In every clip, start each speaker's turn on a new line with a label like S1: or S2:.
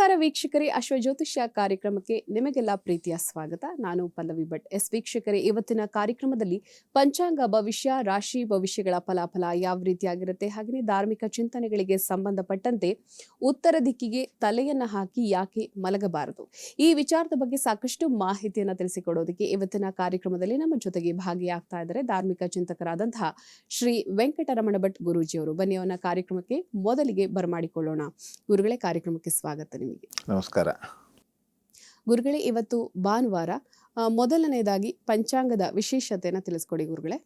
S1: ನಮಸ್ಕಾರ ವೀಕ್ಷಕರೇ, ಅಶ್ವಜ್ಯೋತಿಷ್ಯ ಕಾರ್ಯಕ್ರಮಕ್ಕೆ ನಿಮಗೆಲ್ಲ ಪ್ರೀತಿಯ ಸ್ವಾಗತ. ನಾನು ಪಲ್ಲವಿ ಭಟ್. ವೀಕ್ಷಕರೇ, ಇವತ್ತಿನ ಕಾರ್ಯಕ್ರಮದಲ್ಲಿ ಪಂಚಾಂಗ ಭವಿಷ್ಯ, ರಾಶಿ ಭವಿಷ್ಯಗಳ ಫಲಾಫಲ ಯಾವ ರೀತಿಯಾಗಿರುತ್ತೆ, ಹಾಗೆಯೇ ಧಾರ್ಮಿಕ ಚಿಂತನೆಗಳಿಗೆ ಸಂಬಂಧಪಟ್ಟಂತೆ ಉತ್ತರ ದಿಕ್ಕಿಗೆ ತಲೆಯನ್ನ ಹಾಕಿ ಯಾಕೆ ಮಲಗಬಾರದು, ಈ ವಿಚಾರದ ಬಗ್ಗೆ ಸಾಕಷ್ಟು ಮಾಹಿತಿಯನ್ನು ತಿಳಿಸಿಕೊಡೋದಕ್ಕೆ ಇವತ್ತಿನ ಕಾರ್ಯಕ್ರಮದಲ್ಲಿ ನಮ್ಮ ಜೊತೆಗೆ ಭಾಗಿಯಾಗ್ತಾ ಇದ್ದಾರೆ ಧಾರ್ಮಿಕ ಚಿಂತಕರಾದಂತಹ ಶ್ರೀ ವೆಂಕಟರಮಣ ಭಟ್ ಗುರೂಜಿಯವರು. ಬನ್ನಿ ಅವನ ಕಾರ್ಯಕ್ರಮಕ್ಕೆ ಮೊದಲಿಗೆ ಬರಮಾಡಿಕೊಳ್ಳೋಣ. ಗುರುಗಳೇ, ಕಾರ್ಯಕ್ರಮಕ್ಕೆ ಸ್ವಾಗತ ನಿಮಗೆ.
S2: ನಮಸ್ಕಾರ
S1: ಗುರುಗಳೇ. ಇವತ್ತು ಭಾನುವಾರ. ಮೊದಲನೇದಾಗಿ ಪಂಚಾಂಗದ ವಿಶೇಷತೆಯನ್ನು ತಿಳಿಸ್ಕೊಡಿ ಗುರುಗಳೇ.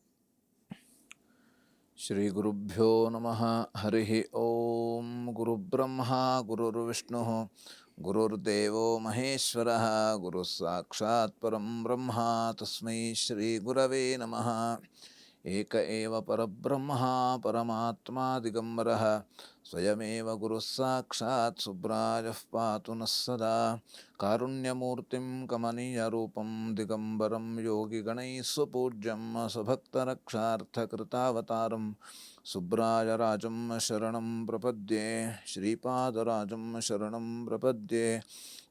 S2: ಶ್ರೀ ಗುರುಭ್ಯೋ ನಮಃ. ಹರಿ ಓಂ. ಗುರುಬ್ರಹ್ಮ ಗುರುರ್ವಿಷ್ಣು ಗುರುರ್ದೇವೋ ಮಹೇಶ್ವರ ಗುರು ಸಾಕ್ಷಾತ್ ಪರಂ ಬ್ರಹ್ಮ ತಸ್ಮೈ ಶ್ರೀ ಗುರವೇ ನಮಃ. ಏಕ ಏವ ಪರಬ್ರಹ್ಮ ಪರಮಾತ್ಮ ದಿಗಂಬರಃ ಸ್ವಯಮೇವ ಗುರುಃ ಸಾಕ್ಷಾತ್ ಸುಬ್ರಾಯಃ ಪಾತು ನಃ ಸದಾ. ಕಾರುಣ್ಯಮೂರ್ತಿಂ ಕಮನೀಯರೂಪಂ ದಿಗಂಬರಂ ಯೋಗಿಗಣೈಃ ಸ್ವಪೂಜ್ಯಂ ಸ್ವಭಕ್ತರಕ್ಷಾರ್ಥಕೃತಾವತಾರಂ ಸುಬ್ರಾಯರಾಜಂ ಶರಣಂ ಪ್ರಪದ್ಯೆ. ಶ್ರೀಪಾದರಾಜಂ ಶರಣಂ ಪ್ರಪದ್ಯೆ.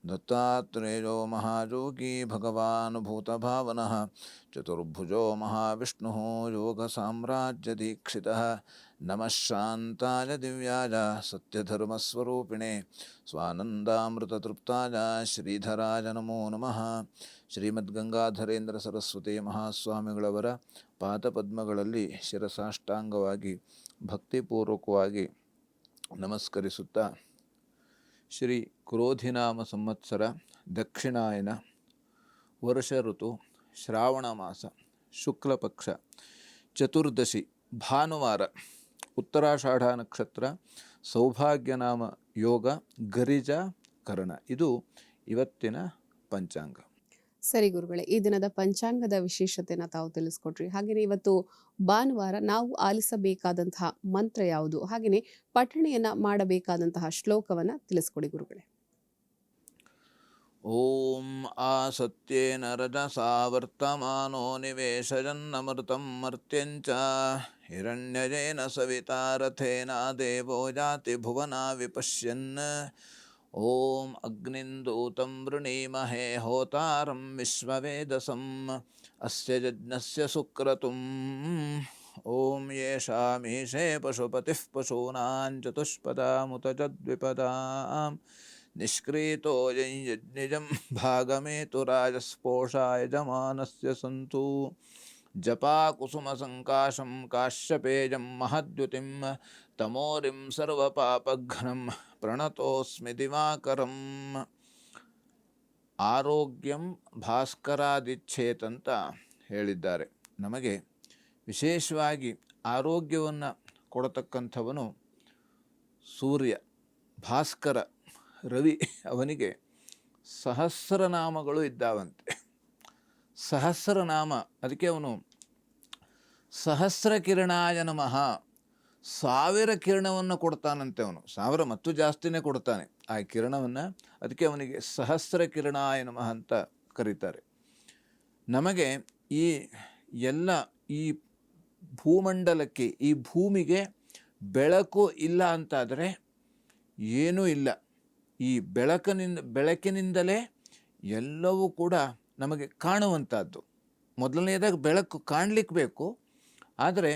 S2: ದತ್ತಾತ್ರೇಯೋ ಮಹಾಯೋಗಿ ಭಗವಾನ್ ಭೂತಭಾವನಃ ಚತುರ್ಭುಜೋ ಮಹಾವಿಷ್ಣುಃ ಯೋಗಸಾಮ್ರಾಜ್ಯದೀಕ್ಷಿತಃ. ನಮಃ ಶಾಂತಾಯ ದಿವ್ಯಾಯ ಸತ್ಯಧರ್ಮಸ್ವರೂಪಿಣೆ ಸ್ವಾನಂದಾಮೃತತೃಪ್ತಾಯ ಶ್ರೀಧರಾಯ ನಮೋ ನಮಃ. ಶ್ರೀಮದ್ಗಂಗಾಧರೇಂದ್ರ ಸರಸ್ವತಿ ಮಹಾಸ್ವಾಮಿಗಳವರ ಪಾದಪದ್ಮಗಳಲ್ಲಿ ಶಿರಸಾಷ್ಟಾಂಗವಾಗಿ ಭಕ್ತಿಪೂರ್ವಕವಾಗಿ ನಮಸ್ಕರಿಸುತ್ತಾ, ಶ್ರೀ ಕ್ರೋಧಿನಾಮ ಸಂವತ್ಸರ ದಕ್ಷಿಣಾಯನ ವರ್ಷ ಋತು ಶ್ರಾವಣ ಮಾಸ ಶುಕ್ಲಪಕ್ಷ ಚತುರ್ದಶಿ ಭಾನುವಾರ, ಉತ್ತರಾಷಾಢ ನಕ್ಷತ್ರ, ಸೌಭಾಗ್ಯನಾಮ ಯೋಗ, ಗರಿಜ ಕರಣ. ಇದು ಇವತ್ತಿನ ಪಂಚಾಂಗ.
S1: ಸರಿ ಗುರುಗಳೇ, ಈ ದಿನದ ಪಂಚಾಂಗದ ವಿಶೇಷತೆನ ತಾವು ತಿಳಿಸ್ಕೊಟ್ರಿ. ಹಾಗೆಯೇ ಇವತ್ತು ಭಾನುವಾರ ನಾವು ಆಲಿಸಬೇಕಾದಂತಹ ಮಂತ್ರ ಯಾವುದು, ಹಾಗೆಯೇ ಪಠಣೆಯನ್ನ ಮಾಡಬೇಕಾದಂತಹ ಶ್ಲೋಕವನ್ನ ತಿಳಿಸ್ಕೊಡಿ ಗುರುಗಳೇ.
S2: ಓಂ ಆಸತ್ಯೇನ ರಜಸಾ ವರ್ತಮಾನೋ ನಿವೇಶಯನ್ನಮೃತಂ ಮರ್ತ್ಯಂಚ ಹಿರಣ್ಯಯೇನ ಸವಿತಾ ರಥೇನ ದೇವೋ ಜಾತಿ ಭುವನಾ ವಿಪಶ್ಯನ್. ಓಂ ಅಗ್ನಿಂದೂತಂ ವೃಣೀಮಹೇ ಹೋತಾರಂ ವಿಶ್ವವೇದಸಂ ಅಸ್ಯ ಯಜ್ಞಸ್ಯ ಸುಕ್ರತುಂ. ಓಂ ಯೇಷಾಮೀಶೇ ಪಶುಪತಿಃ ಪಶೂನಾಂ ಚತುಷ್ಪದಾಮುತ ದ್ವಿಪದಾಂ ನಿಷ್ಕ್ರೀತೋ ಯಜ್ಞಿಜಂ ಭಾಗಮೇತು ರಾಜಸ್ಪೋಷಾಯ ಯಜಮಾನಸ್ಯ ಸಂತು. ಜಪಾ ಕುಸುಮ ಸಂಕಾಶಂ ಕಾಶ್ಯಪೇಯಂ ಮಹದ್ಯುತಿಂ ತಮೋರಿಂ ಸರ್ವಪಾಪಘ್ನಂ ಪ್ರಣತೋಸ್ಮಿ ದಿವಾಕರಂ. ಆರೋಗ್ಯಂ ಭಾಸ್ಕರಾದಿಚ್ಛೇತಂತ ಹೇಳಿದ್ದಾರೆ. ನಮಗೆ ವಿಶೇಷವಾಗಿ ಆರೋಗ್ಯವನ್ನು ಕೊಡತಕ್ಕಂಥವನು ಸೂರ್ಯ, ಭಾಸ್ಕರ, ರವಿ. ಅವನಿಗೆ ಸಹಸ್ರನಾಮಗಳು ಇದ್ದಾವಂತೆ. ಸಹಸ್ರನಾಮ, ಅದಕ್ಕೆ ಅವನು ಸಹಸ್ರ ಕಿರಣಾಯ ನಮಃ, 1000 ಕಿರಣವನ್ನು ಕೊಡ್ತಾನಂತೆ. ಅವನು 1000 ಮತ್ತು ಜಾಸ್ತಿನೇ ಕೊಡ್ತಾನೆ ಆ ಕಿರಣವನ್ನು. ಅದಕ್ಕೆ ಅವನಿಗೆ ಸಹಸ್ರ ಕಿರಣಾಯ ನಮಃ ಅಂತ ಕರೀತಾರೆ. ನಮಗೆ ಈ ಎಲ್ಲ ಈ ಭೂಮಂಡಲಕ್ಕೆ, ಈ ಭೂಮಿಗೆ ಬೆಳಕು ಇಲ್ಲ ಅಂತಾದರೆ ಏನೂ ಇಲ್ಲ. ಈ ಬೆಳಕಿನಿಂದಲೇ ಎಲ್ಲವೂ ಕೂಡ ನಮಗೆ ಕಾಣುವಂಥದ್ದು. ಮೊದಲನೇದಾಗಿ ಬೆಳಕು ಕಾಣಲಿಕ್ಕೆ ಬೇಕು. ಆದರೆ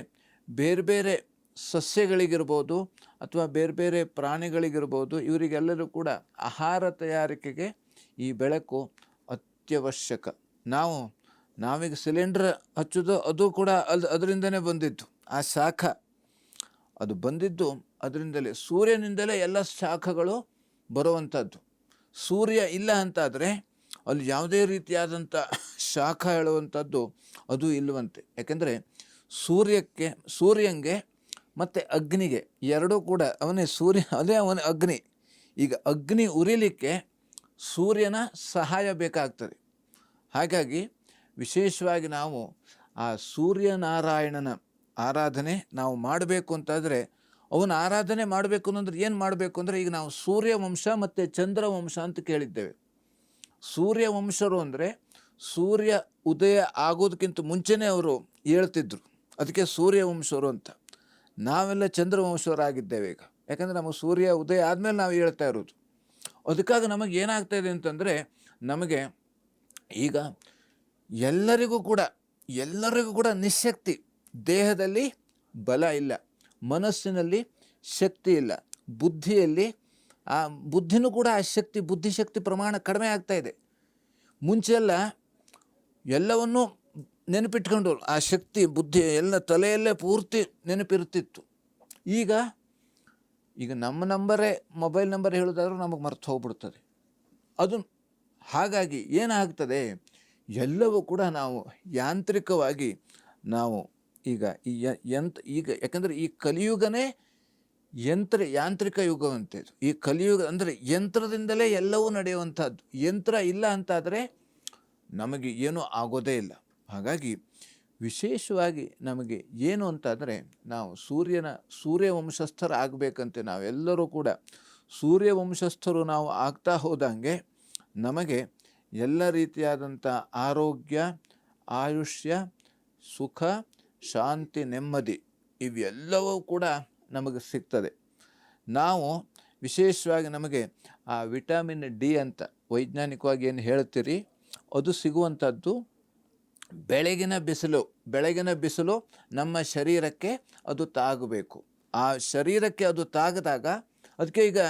S2: ಬೇರೆ ಬೇರೆ ಸಸ್ಯಗಳಿಗಿರ್ಬೋದು ಅಥವಾ ಬೇರೆ ಬೇರೆ ಪ್ರಾಣಿಗಳಿಗಿರ್ಬೋದು, ಇವರಿಗೆಲ್ಲರೂ ಕೂಡ ಆಹಾರ ತಯಾರಿಕೆಗೆ ಈ ಬೆಳಕು ಅತ್ಯವಶ್ಯಕ. ನಾವೀಗ ಸಿಲಿಂಡರ್ ಹಚ್ಚೋದು ಅದು ಕೂಡ ಅದರಿಂದನೇ ಬಂದಿದ್ದು. ಆ ಶಾಖ ಅದು ಬಂದಿದ್ದು ಅದರಿಂದಲೇ, ಸೂರ್ಯನಿಂದಲೇ ಎಲ್ಲ ಶಾಖಗಳು ಬರುವಂಥದ್ದು. ಸೂರ್ಯ ಇಲ್ಲ ಅಂತಾದರೆ ಅಲ್ಲಿ ಯಾವುದೇ ರೀತಿಯಾದಂಥ ಶಾಖ ಹೇಳುವಂಥದ್ದು ಅದು ಇಲ್ಲವಂತೆ. ಯಾಕೆಂದರೆ ಸೂರ್ಯಂಗೆ ಮತ್ತು ಅಗ್ನಿಗೆ ಎರಡೂ ಕೂಡ ಅವನೇ ಸೂರ್ಯ, ಅದೇ ಅವನ ಅಗ್ನಿ. ಈಗ ಅಗ್ನಿ ಉರಿಲಿಕ್ಕೆ ಸೂರ್ಯನ ಸಹಾಯ ಬೇಕಾಗ್ತದೆ. ಹಾಗಾಗಿ ವಿಶೇಷವಾಗಿ ನಾವು ಆ ಸೂರ್ಯನಾರಾಯಣನ ಆರಾಧನೆ ನಾವು ಮಾಡಬೇಕು ಅಂತಾದರೆ, ಅವನ ಆರಾಧನೆ ಮಾಡಬೇಕು ಅಂದರೆ ಏನು ಮಾಡಬೇಕು ಅಂದರೆ, ಈಗ ನಾವು ಸೂರ್ಯವಂಶ ಮತ್ತು ಚಂದ್ರವಂಶ ಅಂತ ಕೇಳಿದ್ದೇವೆ. ಸೂರ್ಯವಂಶರು ಅಂದರೆ ಸೂರ್ಯ ಉದಯ ಆಗೋದಕ್ಕಿಂತ ಮುಂಚೆನೇ ಅವರು ಹೇಳ್ತಿದ್ರು, ಅದಕ್ಕೆ ಸೂರ್ಯವಂಶರು ಅಂತ. ನಾವೆಲ್ಲ ಚಂದ್ರವಂಶವರಾಗಿದ್ದೇವೆ ಈಗ. ಯಾಕಂದರೆ ನಮಗೆ ಸೂರ್ಯ ಉದಯ ಆದಮೇಲೆ ನಾವು ಹೇಳ್ತಾ ಇರೋದು. ಅದಕ್ಕಾಗಿ ನಮಗೆ ಏನಾಗ್ತಾ ಇದೆ ಅಂತಂದರೆ, ನಮಗೆ ಈಗ ಎಲ್ಲರಿಗೂ ಕೂಡ ನಿಶ್ಶಕ್ತಿ, ದೇಹದಲ್ಲಿ ಬಲ ಇಲ್ಲ, ಮನಸ್ಸಿನಲ್ಲಿ ಶಕ್ತಿ ಇಲ್ಲ, ಬುದ್ಧಿಯಲ್ಲಿ ಬುದ್ಧಿನೂ ಕೂಡ ಆ ಶಕ್ತಿ, ಬುದ್ಧಿಶಕ್ತಿ ಪ್ರಮಾಣ ಕಡಿಮೆ ಆಗ್ತಾ ಇದೆ. ಮುಂಚೆಲ್ಲ ಎಲ್ಲವನ್ನೂ ನೆನಪಿಟ್ಕೊಂಡು ಆ ಶಕ್ತಿ, ಬುದ್ಧಿ ಎಲ್ಲ ತಲೆಯಲ್ಲೇ ಪೂರ್ತಿ ನೆನಪಿರುತ್ತಿತ್ತು. ಈಗ ನಮ್ಮ ಮೊಬೈಲ್ ನಂಬರ್ ಹೇಳೋದಾದ್ರೂ ನಮಗೆ ಮರ್ತು ಹೋಗ್ಬಿಡ್ತದೆ ಅದು. ಹಾಗಾಗಿ ಏನಾಗ್ತದೆ, ಎಲ್ಲವೂ ಕೂಡ ನಾವು ಯಾಂತ್ರಿಕವಾಗಿ ನಾವು ಈಗ ಯಾಕಂದರೆ ಈ ಕಲಿಯುಗನೇ ಯಾಂತ್ರಿಕ ಯುಗವಂತೆ. ಈ ಕಲಿಯುಗ ಅಂದರೆ ಯಂತ್ರದಿಂದಲೇ ಎಲ್ಲವೂ ನಡೆಯುವಂಥದ್ದು. ಯಂತ್ರ ಇಲ್ಲ ಅಂತಾದರೆ ನಮಗೆ ಏನೂ ಆಗೋದೇ ಇಲ್ಲ. ಹಾಗಾಗಿ ವಿಶೇಷವಾಗಿ ನಮಗೆ ಏನು ಅಂತಾದರೆ, ನಾವು ಸೂರ್ಯವಂಶಸ್ಥರು ಆಗಬೇಕಂತೆ. ನಾವೆಲ್ಲರೂ ಕೂಡ ಸೂರ್ಯವಂಶಸ್ಥರು ನಾವು ಆಗ್ತಾ ಹೋದಂಗೆ ನಮಗೆ ಎಲ್ಲ ರೀತಿಯಾದಂಥ ಆರೋಗ್ಯ, ಆಯುಷ್ಯ, ಸುಖ, ಶಾಂತಿ, ನೆಮ್ಮದಿ ಇವೆಲ್ಲವೂ ಕೂಡ ನಮಗೆ ಸಿಗ್ತದೆ. ನಾವು ವಿಶೇಷವಾಗಿ ನಮಗೆ ಆ ವಿಟಮಿನ್ ಡಿ ಅಂತ ವೈಜ್ಞಾನಿಕವಾಗಿ ಏನು ಹೇಳ್ತೀರಿ, ಅದು ಸಿಗುವಂಥದ್ದು ಬೆಳಗಿನ ಬಿಸಿಲು ನಮ್ಮ ಶರೀರಕ್ಕೆ ಅದು ತಾಗಬೇಕು. ಆ ಶರೀರಕ್ಕೆ ಅದು ತಾಗದಾಗ, ಅದಕ್ಕೆ ಈಗ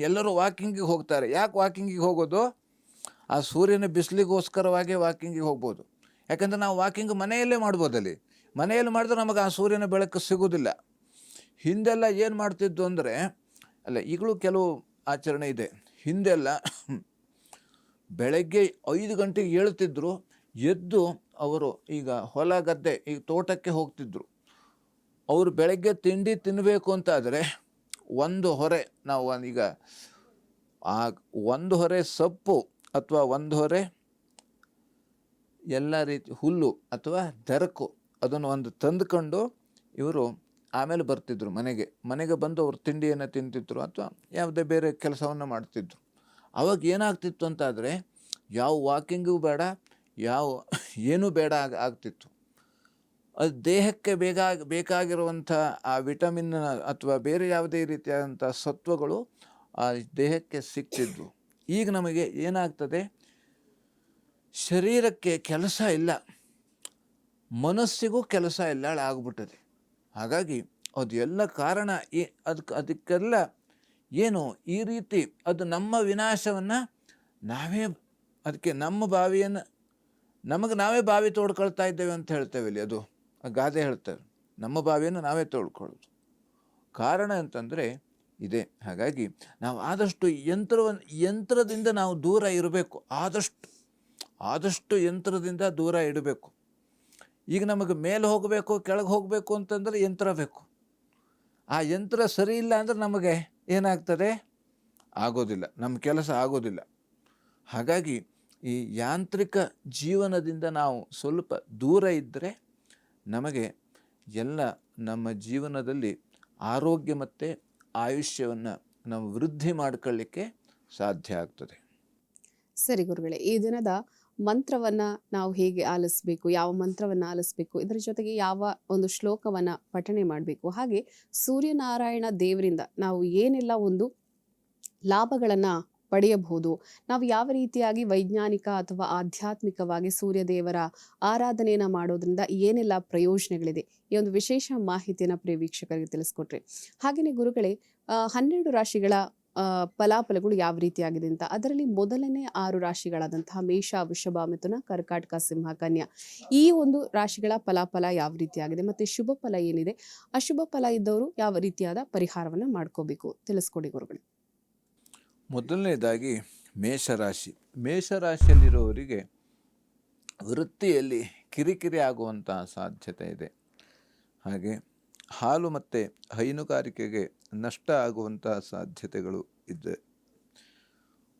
S2: ಎಲ್ಲರೂ ವಾಕಿಂಗಿಗೆ ಹೋಗ್ತಾರೆ. ಯಾಕೆ ವಾಕಿಂಗಿಗೆ ಹೋಗೋದು? ಆ ಸೂರ್ಯನ ಬಿಸಿಲಿಗೋಸ್ಕರವಾಗಿ ವಾಕಿಂಗಿಗೆ ಹೋಗ್ಬೋದು. ಯಾಕಂದರೆ ನಾವು ವಾಕಿಂಗ್ ಮನೆಯಲ್ಲೇ ಮಾಡ್ಬೋದಲ್ಲಿ. ಮನೆಯಲ್ಲಿ ಮಾಡಿದ್ರೆ ನಮಗೆ ಆ ಸೂರ್ಯನ ಬೆಳಕು ಸಿಗೋದಿಲ್ಲ. ಹಿಂದೆಲ್ಲ ಏನು ಮಾಡ್ತಿದ್ದು ಅಂದರೆ, ಈಗಲೂ ಕೆಲವು ಆಚರಣೆ ಇದೆ. ಹಿಂದೆಲ್ಲ ಬೆಳಗ್ಗೆ 5 ಗಂಟೆಗೆ ಏಳ್ತಿದ್ರು, ಎದ್ದು ಅವರು ಈಗ ಹೊಲ ಗದ್ದೆ, ಈಗ ತೋಟಕ್ಕೆ ಹೋಗ್ತಿದ್ರು. ಅವರು ಬೆಳಗ್ಗೆ ತಿಂಡಿ ತಿನ್ನಬೇಕು ಅಂತಾದರೆ ಈಗ ಆ 1 ಹೊರೆ ಸೊಪ್ಪು ಅಥವಾ 1 ಹೊರೆ ಎಲ್ಲ ರೀತಿ ಹುಲ್ಲು ಅಥವಾ ದರಕು ಅದನ್ನು ತಂದುಕೊಂಡು ಇವರು ಆಮೇಲೆ ಬರ್ತಿದ್ರು ಮನೆಗೆ ಬಂದು ಅವರು ತಿಂಡಿಯನ್ನು ತಿಂತಿದ್ರು ಅಥವಾ ಯಾವುದೇ ಬೇರೆ ಕೆಲಸವನ್ನು ಮಾಡ್ತಿದ್ರು. ಅವಾಗ ಏನಾಗ್ತಿತ್ತು ಅಂತಾದರೆ, ಯಾವ ವಾಕಿಂಗೂ ಬೇಡ, ಏನೂ ಬೇಡ ಆಗ್ತಿತ್ತು. ಅದು ದೇಹಕ್ಕೆ ಬೇಕಾಗಿರುವಂಥ ಆ ವಿಟಮಿನ್ ಅಥವಾ ಬೇರೆ ಯಾವುದೇ ರೀತಿಯಾದಂಥ ಸತ್ವಗಳು ಆ ದೇಹಕ್ಕೆ ಸಿಗ್ತಿದ್ವು. ಈಗ ನಮಗೆ ಏನಾಗ್ತದೆ, ಶರೀರಕ್ಕೆ ಕೆಲಸ ಇಲ್ಲ, ಮನಸ್ಸಿಗೂ ಕೆಲಸ ಇಲ್ಲ ಆಗ್ಬಿಟ್ಟದೆ. ಹಾಗಾಗಿ ಅದು ಎಲ್ಲ ಕಾರಣ ಅದಕ್ಕೆಲ್ಲ ಏನು ಈ ರೀತಿ ಅದು ನಮ್ಮ ವಿನಾಶವನ್ನು ಅದಕ್ಕೆ ನಾವೇ ಬಾವಿ ತೋಡ್ಕೊಳ್ತಾ ಇದ್ದೇವೆ ಅಂತ ಹೇಳ್ತೇವೆ ಇಲ್ಲಿ. ಅದು ಗಾದೆ ಹೇಳ್ತೇವೆ, ನಮ್ಮ ಬಾವಿಯನ್ನು ನಾವೇ ತೋಡ್ಕೊಳ್ಳೋದು. ಕಾರಣ ಅಂತಂದರೆ ಇದೆ. ಹಾಗಾಗಿ ನಾವು ಆದಷ್ಟು ಯಂತ್ರದಿಂದ ನಾವು ದೂರ ಇರಬೇಕು. ಆದಷ್ಟು ಯಂತ್ರದಿಂದ ದೂರ ಇಡಬೇಕು. ಈಗ ನಮಗೆ ಮೇಲೆ ಹೋಗಬೇಕು, ಕೆಳಗೆ ಹೋಗಬೇಕು ಅಂತಂದರೆ ಯಂತ್ರ ಬೇಕು. ಆ ಯಂತ್ರ ಸರಿ ಇಲ್ಲ ಅಂದರೆ ನಮಗೆ ಏನಾಗ್ತದೆ, ಆಗೋದಿಲ್ಲ, ನಮ್ಮ ಕೆಲಸ ಆಗೋದಿಲ್ಲ. ಹಾಗಾಗಿ ಈ ಯಾಂತ್ರಿಕ ಜೀವನದಿಂದ ನಾವು ಸ್ವಲ್ಪ ದೂರ ಇದ್ದರೆ ನಮಗೆ ಎಲ್ಲ ನಮ್ಮ ಜೀವನದಲ್ಲಿ ಆರೋಗ್ಯ ಮತ್ತು ಆಯುಷ್ಯವನ್ನು ನಾವು ವೃದ್ಧಿ ಮಾಡಿಕೊಳ್ಳಿಕ್ಕೆ ಸಾಧ್ಯ ಆಗ್ತದೆ.
S1: ಸರಿ ಗುರುಗಳೇ, ಈ ದಿನದ ಮಂತ್ರವನ್ನ ನಾವು ಹೇಗೆ ಆಲಿಸಬೇಕು, ಯಾವ ಮಂತ್ರವನ್ನ ಆಲಿಸಬೇಕು, ಇದರ ಜೊತೆಗೆ ಯಾವ ಒಂದು ಶ್ಲೋಕವನ್ನ ಪಠಣೆ ಮಾಡಬೇಕು, ಹಾಗೆ ಸೂರ್ಯನಾರಾಯಣ ದೇವರಿಂದ ನಾವು ಏನೆಲ್ಲ ಒಂದು ಲಾಭಗಳನ್ನ ಪಡೆಯಬಹುದು, ನಾವು ಯಾವ ರೀತಿಯಾಗಿ ವೈಜ್ಞಾನಿಕ ಅಥವಾ ಆಧ್ಯಾತ್ಮಿಕವಾಗಿ ಸೂರ್ಯ ದೇವರ ಆರಾಧನೆಯನ್ನ ಮಾಡೋದ್ರಿಂದ ಏನೆಲ್ಲ ಪ್ರಯೋಜನಗಳಿದೆ, ಈ ಒಂದು ವಿಶೇಷ ಮಾಹಿತಿಯನ್ನ ಪ್ರಿಯ ವೀಕ್ಷಕರಿಗೆ ತಿಳಿಸ್ಕೊಟ್ರಿ. ಹಾಗೆಯೇ ಗುರುಗಳೇ, 12 ರಾಶಿಗಳ ಫಲಾಫಲಗಳು ಯಾವ ರೀತಿಯಾಗಿದೆ ಅಂತ, ಅದರಲ್ಲಿ ಮೊದಲನೇ 6 ರಾಶಿಗಳಾದಂತಹ ಮೇಷ, ವೃಷಭ, ಮಿಥುನ, ಕರ್ಕಾಟಕ, ಸಿಂಹ, ಕನ್ಯಾ, ಈ ಒಂದು ರಾಶಿಗಳ ಫಲಾಫಲ ಯಾವ ರೀತಿಯಾಗಿದೆ, ಮತ್ತೆ ಶುಭ ಫಲ ಏನಿದೆ, ಅಶುಭ ಫಲ ಇದ್ದವರು ಯಾವ ರೀತಿಯಾದ ಪರಿಹಾರವನ್ನು ಮಾಡ್ಕೋಬೇಕು, ತಿಳಿಸ್ಕೊಡಿ ಗುರುಗಳು.
S2: ಮೊದಲನೇದಾಗಿ ಮೇಷರಾಶಿಯಲ್ಲಿರುವವರಿಗೆ ವೃತ್ತಿಯಲ್ಲಿ ಕಿರಿಕಿರಿ ಆಗುವಂತಹ ಸಾಧ್ಯತೆ ಇದೆ. ಹಾಗೆ ಹಾಲು ಮತ್ತು ಹೈನುಗಾರಿಕೆಗೆ ನಷ್ಟ ಆಗುವಂತಹ ಸಾಧ್ಯತೆಗಳು ಇದೆ.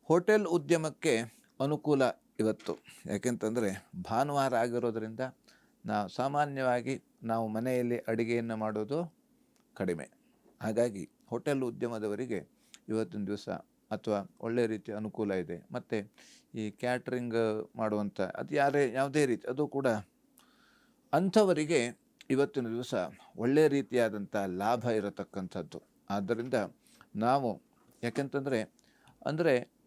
S2: ಹೋಟೆಲ್ ಉದ್ಯಮಕ್ಕೆ ಅನುಕೂಲ ಇವತ್ತು. ಯಾಕೆಂತಂದರೆ ಭಾನುವಾರ ಆಗಿರೋದರಿಂದ ಸಾಮಾನ್ಯವಾಗಿ ನಾವು ಮನೆಯಲ್ಲಿ ಅಡುಗೆಯನ್ನು ಮಾಡೋದು ಕಡಿಮೆ. ಹಾಗಾಗಿ ಹೋಟೆಲ್ ಉದ್ಯಮದವರಿಗೆ ಇವತ್ತಿನ ದಿವಸ ಅಥವಾ ಒಳ್ಳೆಯ ರೀತಿಯ ಅನುಕೂಲ ಇದೆ. ಮತ್ತು ಈ ಕ್ಯಾಟ್ರಿಂಗ್ ಮಾಡುವಂಥ ಯಾವುದೇ ರೀತಿ ಅದು ಕೂಡ ಅಂಥವರಿಗೆ ಇವತ್ತಿನ ದಿವಸ ಒಳ್ಳೆಯ ರೀತಿಯಾದಂಥ ಲಾಭ ಇರತಕ್ಕಂಥದ್ದು. ಆದ್ದರಿಂದ ನಾವು ಯಾಕೆಂತಂದರೆ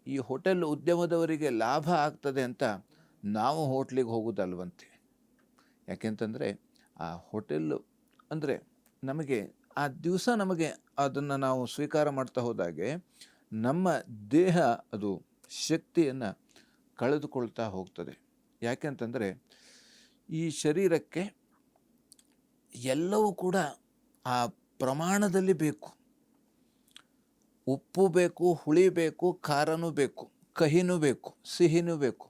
S2: ಈ ಹೋಟೆಲ್ ಉದ್ಯಮದವರಿಗೆ ಲಾಭ ಆಗ್ತದೆ ಅಂತ ನಾವು ಹೋಟ್ಲಿಗೆ ಹೋಗೋದಲ್ವಂತೆ. ಯಾಕೆಂತಂದರೆ ಆ ಹೋಟೆಲ್ಲು ಅಂದರೆ ನಮಗೆ ಆ ದಿವಸ ನಮಗೆ ಅದನ್ನು ನಾವು ಸ್ವೀಕಾರ ಮಾಡ್ತಾ ಹೋದಾಗೆ ನಮ್ಮ ದೇಹ ಅದು ಶಕ್ತಿಯನ್ನು ಕಳೆದುಕೊಳ್ತಾ ಹೋಗ್ತದೆ. ಯಾಕೆಂತಂದರೆ ಈ ಶರೀರಕ್ಕೆ ಎಲ್ಲವೂ ಕೂಡ ಆ ಪ್ರಮಾಣದಲ್ಲಿ ಬೇಕು. ಉಪ್ಪು ಬೇಕು, ಹುಳಿ ಬೇಕು, ಖಾರನೂ ಬೇಕು, ಕಹಿನೂ ಬೇಕು, ಸಿಹಿನೂ ಬೇಕು.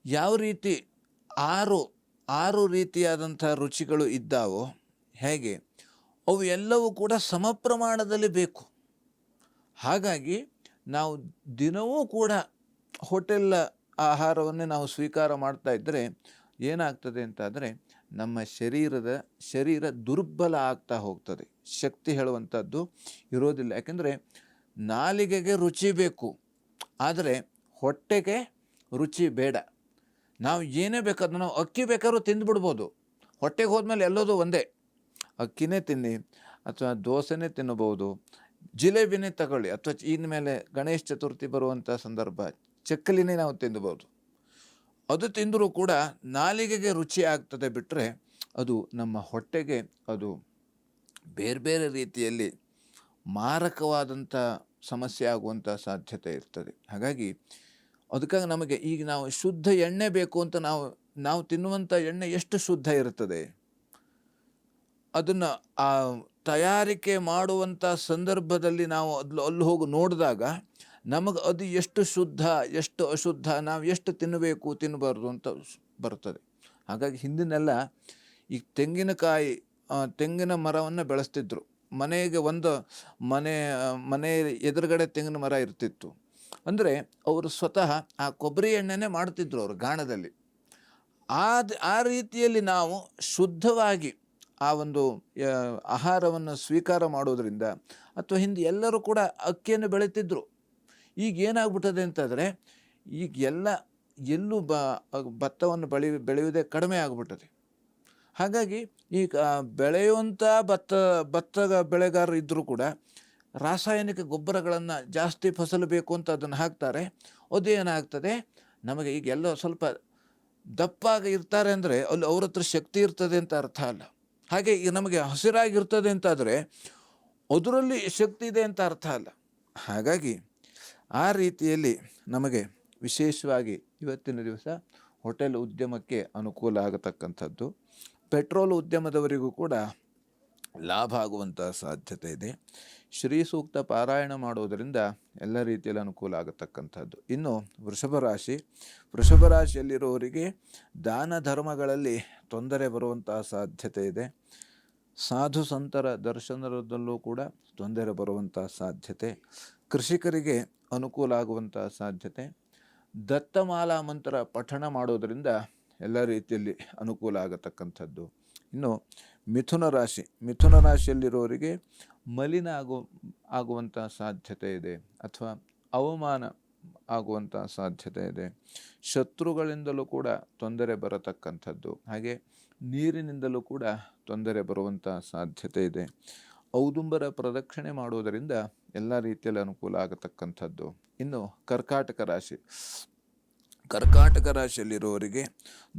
S2: ಯಾವ ರೀತಿ ಆರು ರೀತಿಯಾದಂಥ ರುಚಿಗಳು ಇದ್ದಾವೋ ಹೇಗೆ ಅವು ಎಲ್ಲವೂ ಕೂಡ ಸಮ ಪ್ರಮಾಣದಲ್ಲಿ ಬೇಕು. ಹಾಗಾಗಿ ನಾವು ದಿನವೂ ಕೂಡ ಹೋಟೆಲ್ ಆಹಾರವನ್ನೇ ನಾವು ಸ್ವೀಕಾರ ಮಾಡ್ತಾ ಇದ್ದರೆ ಏನಾಗ್ತದೆ ಅಂತಾದರೆ ನಮ್ಮ ಶರೀರ ದುರ್ಬಲ ಆಗ್ತಾ ಹೋಗ್ತದೆ. ಶಕ್ತಿ ಹೇಳುವಂಥದ್ದು ಇರೋದಿಲ್ಲ. ಯಾಕೆಂದರೆ ನಾಲಿಗೆಗೆ ರುಚಿ ಬೇಕು, ಆದರೆ ಹೊಟ್ಟೆಗೆ ರುಚಿ ಬೇಡ. ನಾವು ಏನೇ ಬೇಕಾದ್ರೂ ನಾವು ಅಕ್ಕಿ ಬೇಕಾದ್ರೂ ತಿಂದುಬಿಡ್ಬೋದು. ಹೊಟ್ಟೆಗೆ ಹೋದ್ಮೇಲೆ ಎಲ್ಲೋದು ಒಂದೇ. ಅಕ್ಕಿನೇ ತಿನ್ನಿ ಅಥವಾ ದೋಸೆನೇ ತಿನ್ನಬಹುದು, ಜಿಲೇಬಿನೇ ತಗೊಳ್ಳಿ, ಅಥವಾ ಇನ್ಮೇಲೆ ಗಣೇಶ ಚತುರ್ಥಿ ಬರುವಂಥ ಸಂದರ್ಭ ಚಕ್ಕಲಿನೇ ನಾವು ತಿನ್ನಬಹುದು. ಅದು ತಿಂದರೂ ಕೂಡ ನಾಲಿಗೆಗೆ ರುಚಿ ಆಗ್ತದೆ ಬಿಟ್ಟರೆ ಅದು ನಮ್ಮ ಹೊಟ್ಟೆಗೆ ಅದು ಬೇರೆ ಬೇರೆ ರೀತಿಯಲ್ಲಿ ಮಾರಕವಾದಂಥ ಸಮಸ್ಯೆ ಆಗುವಂಥ ಸಾಧ್ಯತೆ ಇರ್ತದೆ. ಹಾಗಾಗಿ ಅದಕ್ಕಾಗಿ ನಮಗೆ ಈಗ ನಾವು ಶುದ್ಧ ಎಣ್ಣೆ ಬೇಕು ಅಂತ ನಾವು ತಿನ್ನುವಂಥ ಎಣ್ಣೆ ಎಷ್ಟು ಶುದ್ಧ ಇರ್ತದೆ, ಅದನ್ನು ಆ ತಯಾರಿಕೆ ಮಾಡುವಂಥ ಸಂದರ್ಭದಲ್ಲಿ ನಾವು ಅಲ್ಲಿ ಹೋಗಿ ನೋಡಿದಾಗ ನಮಗೆ ಅದು ಎಷ್ಟು ಶುದ್ಧ ಎಷ್ಟು ಅಶುದ್ಧ, ನಾವು ಎಷ್ಟು ತಿನ್ನಬೇಕು ತಿನ್ನಬಾರ್ದು ಅಂತ ಬರ್ತದೆ. ಹಾಗಾಗಿ ಹಿಂದಿನೆಲ್ಲ ಈ ತೆಂಗಿನ ಮರವನ್ನು ಬೆಳೆಸ್ತಿದ್ರು. ಮನೆಗೆ ಒಂದು ಮನೆ ಎದುರುಗಡೆ ತೆಂಗಿನ ಮರ ಇರ್ತಿತ್ತು ಅಂದರೆ ಅವರು ಸ್ವತಃ ಆ ಕೊಬ್ಬರಿ ಎಣ್ಣೆನೇ ಮಾಡ್ತಿದ್ರು ಅವರು ಗಾಣದಲ್ಲಿ. ಆ ರೀತಿಯಲ್ಲಿ ನಾವು ಶುದ್ಧವಾಗಿ ಆ ಒಂದು ಆಹಾರವನ್ನು ಸ್ವೀಕಾರ ಮಾಡೋದರಿಂದ, ಅಥವಾ ಹಿಂದೆ ಎಲ್ಲರೂ ಕೂಡ ಅಕ್ಕಿಯನ್ನು ಬೆಳೀತಿದ್ರು. ಈಗ ಏನಾಗ್ಬಿಟ್ಟದೆ ಅಂತಂದರೆ ಈಗ ಎಲ್ಲೂ ಭತ್ತವನ್ನು ಬೆಳೆಯುವುದೇ ಕಡಿಮೆ ಆಗಿಬಿಟ್ಟದೆ. ಹಾಗಾಗಿ ಈಗ ಬೆಳೆಯುವಂಥ ಭತ್ತ ಬೆಳೆಗಾರರು ಇದ್ದರೂ ಕೂಡ ರಾಸಾಯನಿಕ ಗೊಬ್ಬರಗಳನ್ನು ಜಾಸ್ತಿ ಫಸಲು ಬೇಕು ಅಂತ ಅದನ್ನು ಹಾಕ್ತಾರೆ. ಅದು ಏನಾಗ್ತದೆ, ನಮಗೆ ಈಗ ಎಲ್ಲೋ ಸ್ವಲ್ಪ ದಪ್ಪಾಗಿ ಇರ್ತಾರೆ ಅಂದರೆ ಅಲ್ಲಿ ಅವ್ರ ಹತ್ರ ಶಕ್ತಿ ಇರ್ತದೆ ಅಂತ ಅರ್ಥ ಅಲ್ಲ. ಹಾಗೆ ಈಗ ನಮಗೆ ಹಸಿರಾಗಿರ್ತದೆ ಅಂತಾದರೆ ಅದರಲ್ಲಿ ಶಕ್ತಿ ಇದೆ ಅಂತ ಅರ್ಥ ಅಲ್ಲ. ಹಾಗಾಗಿ ಆ ರೀತಿಯಲ್ಲಿ ನಮಗೆ ವಿಶೇಷವಾಗಿ ಇವತ್ತಿನ ದಿವಸ ಹೋಟೆಲ್ ಉದ್ಯಮಕ್ಕೆ ಅನುಕೂಲ ಆಗತಕ್ಕಂಥದ್ದು. ಪೆಟ್ರೋಲ್ ಉದ್ಯಮದವರಿಗೂ ಕೂಡ ಲಾಭ ಆಗುವಂಥ ಸಾಧ್ಯತೆ ಇದೆ. ಶ್ರೀ ಸೂಕ್ತ ಪಾರಾಯಣ ಮಾಡೋದರಿಂದ ಎಲ್ಲ ರೀತಿಯಲ್ಲಿ ಅನುಕೂಲ ಆಗತಕ್ಕಂಥದ್ದು. ಇನ್ನು ವೃಷಭ ರಾಶಿಯಲ್ಲಿರುವವರಿಗೆ ದಾನ ಧರ್ಮಗಳಲ್ಲಿ ತೊಂದರೆ ಬರುವಂಥ ಸಾಧ್ಯತೆ ಇದೆ. ಸಾಧು ಸಂತರ ದರ್ಶನದಲ್ಲೂ ಕೂಡ ತೊಂದರೆ ಬರುವಂಥ ಸಾಧ್ಯತೆ. ಕೃಷಿಕರಿಗೆ ಅನುಕೂಲ ಆಗುವಂಥ ಸಾಧ್ಯತೆ. ದತ್ತಮಾಲಾ ಮಂತ್ರ ಪಠಣ ಮಾಡೋದರಿಂದ ಎಲ್ಲ ರೀತಿಯಲ್ಲಿ ಅನುಕೂಲ ಆಗತಕ್ಕಂಥದ್ದು. ಇನ್ನು ಮಿಥುನ ರಾಶಿಯಲ್ಲಿರೋರಿಗೆ ಮಲಿನ ಆಗುವಂಥ ಸಾಧ್ಯತೆ ಇದೆ, ಅಥವಾ ಅವಮಾನ ಆಗುವಂಥ ಸಾಧ್ಯತೆ ಇದೆ. ಶತ್ರುಗಳಿಂದಲೂ ಕೂಡ ತೊಂದರೆ ಬರತಕ್ಕಂಥದ್ದು. ಹಾಗೆ ನೀರಿನಿಂದಲೂ ಕೂಡ ತೊಂದರೆ ಬರುವಂಥ ಸಾಧ್ಯತೆ ಇದೆ. ಔದುಂಬರ ಪ್ರದಕ್ಷಿಣೆ ಮಾಡುವುದರಿಂದ ಎಲ್ಲ ರೀತಿಯಲ್ಲಿ ಅನುಕೂಲ ಆಗತಕ್ಕಂಥದ್ದು. ಇನ್ನು ಕರ್ಕಾಟಕ ರಾಶಿಯಲ್ಲಿರುವವರಿಗೆ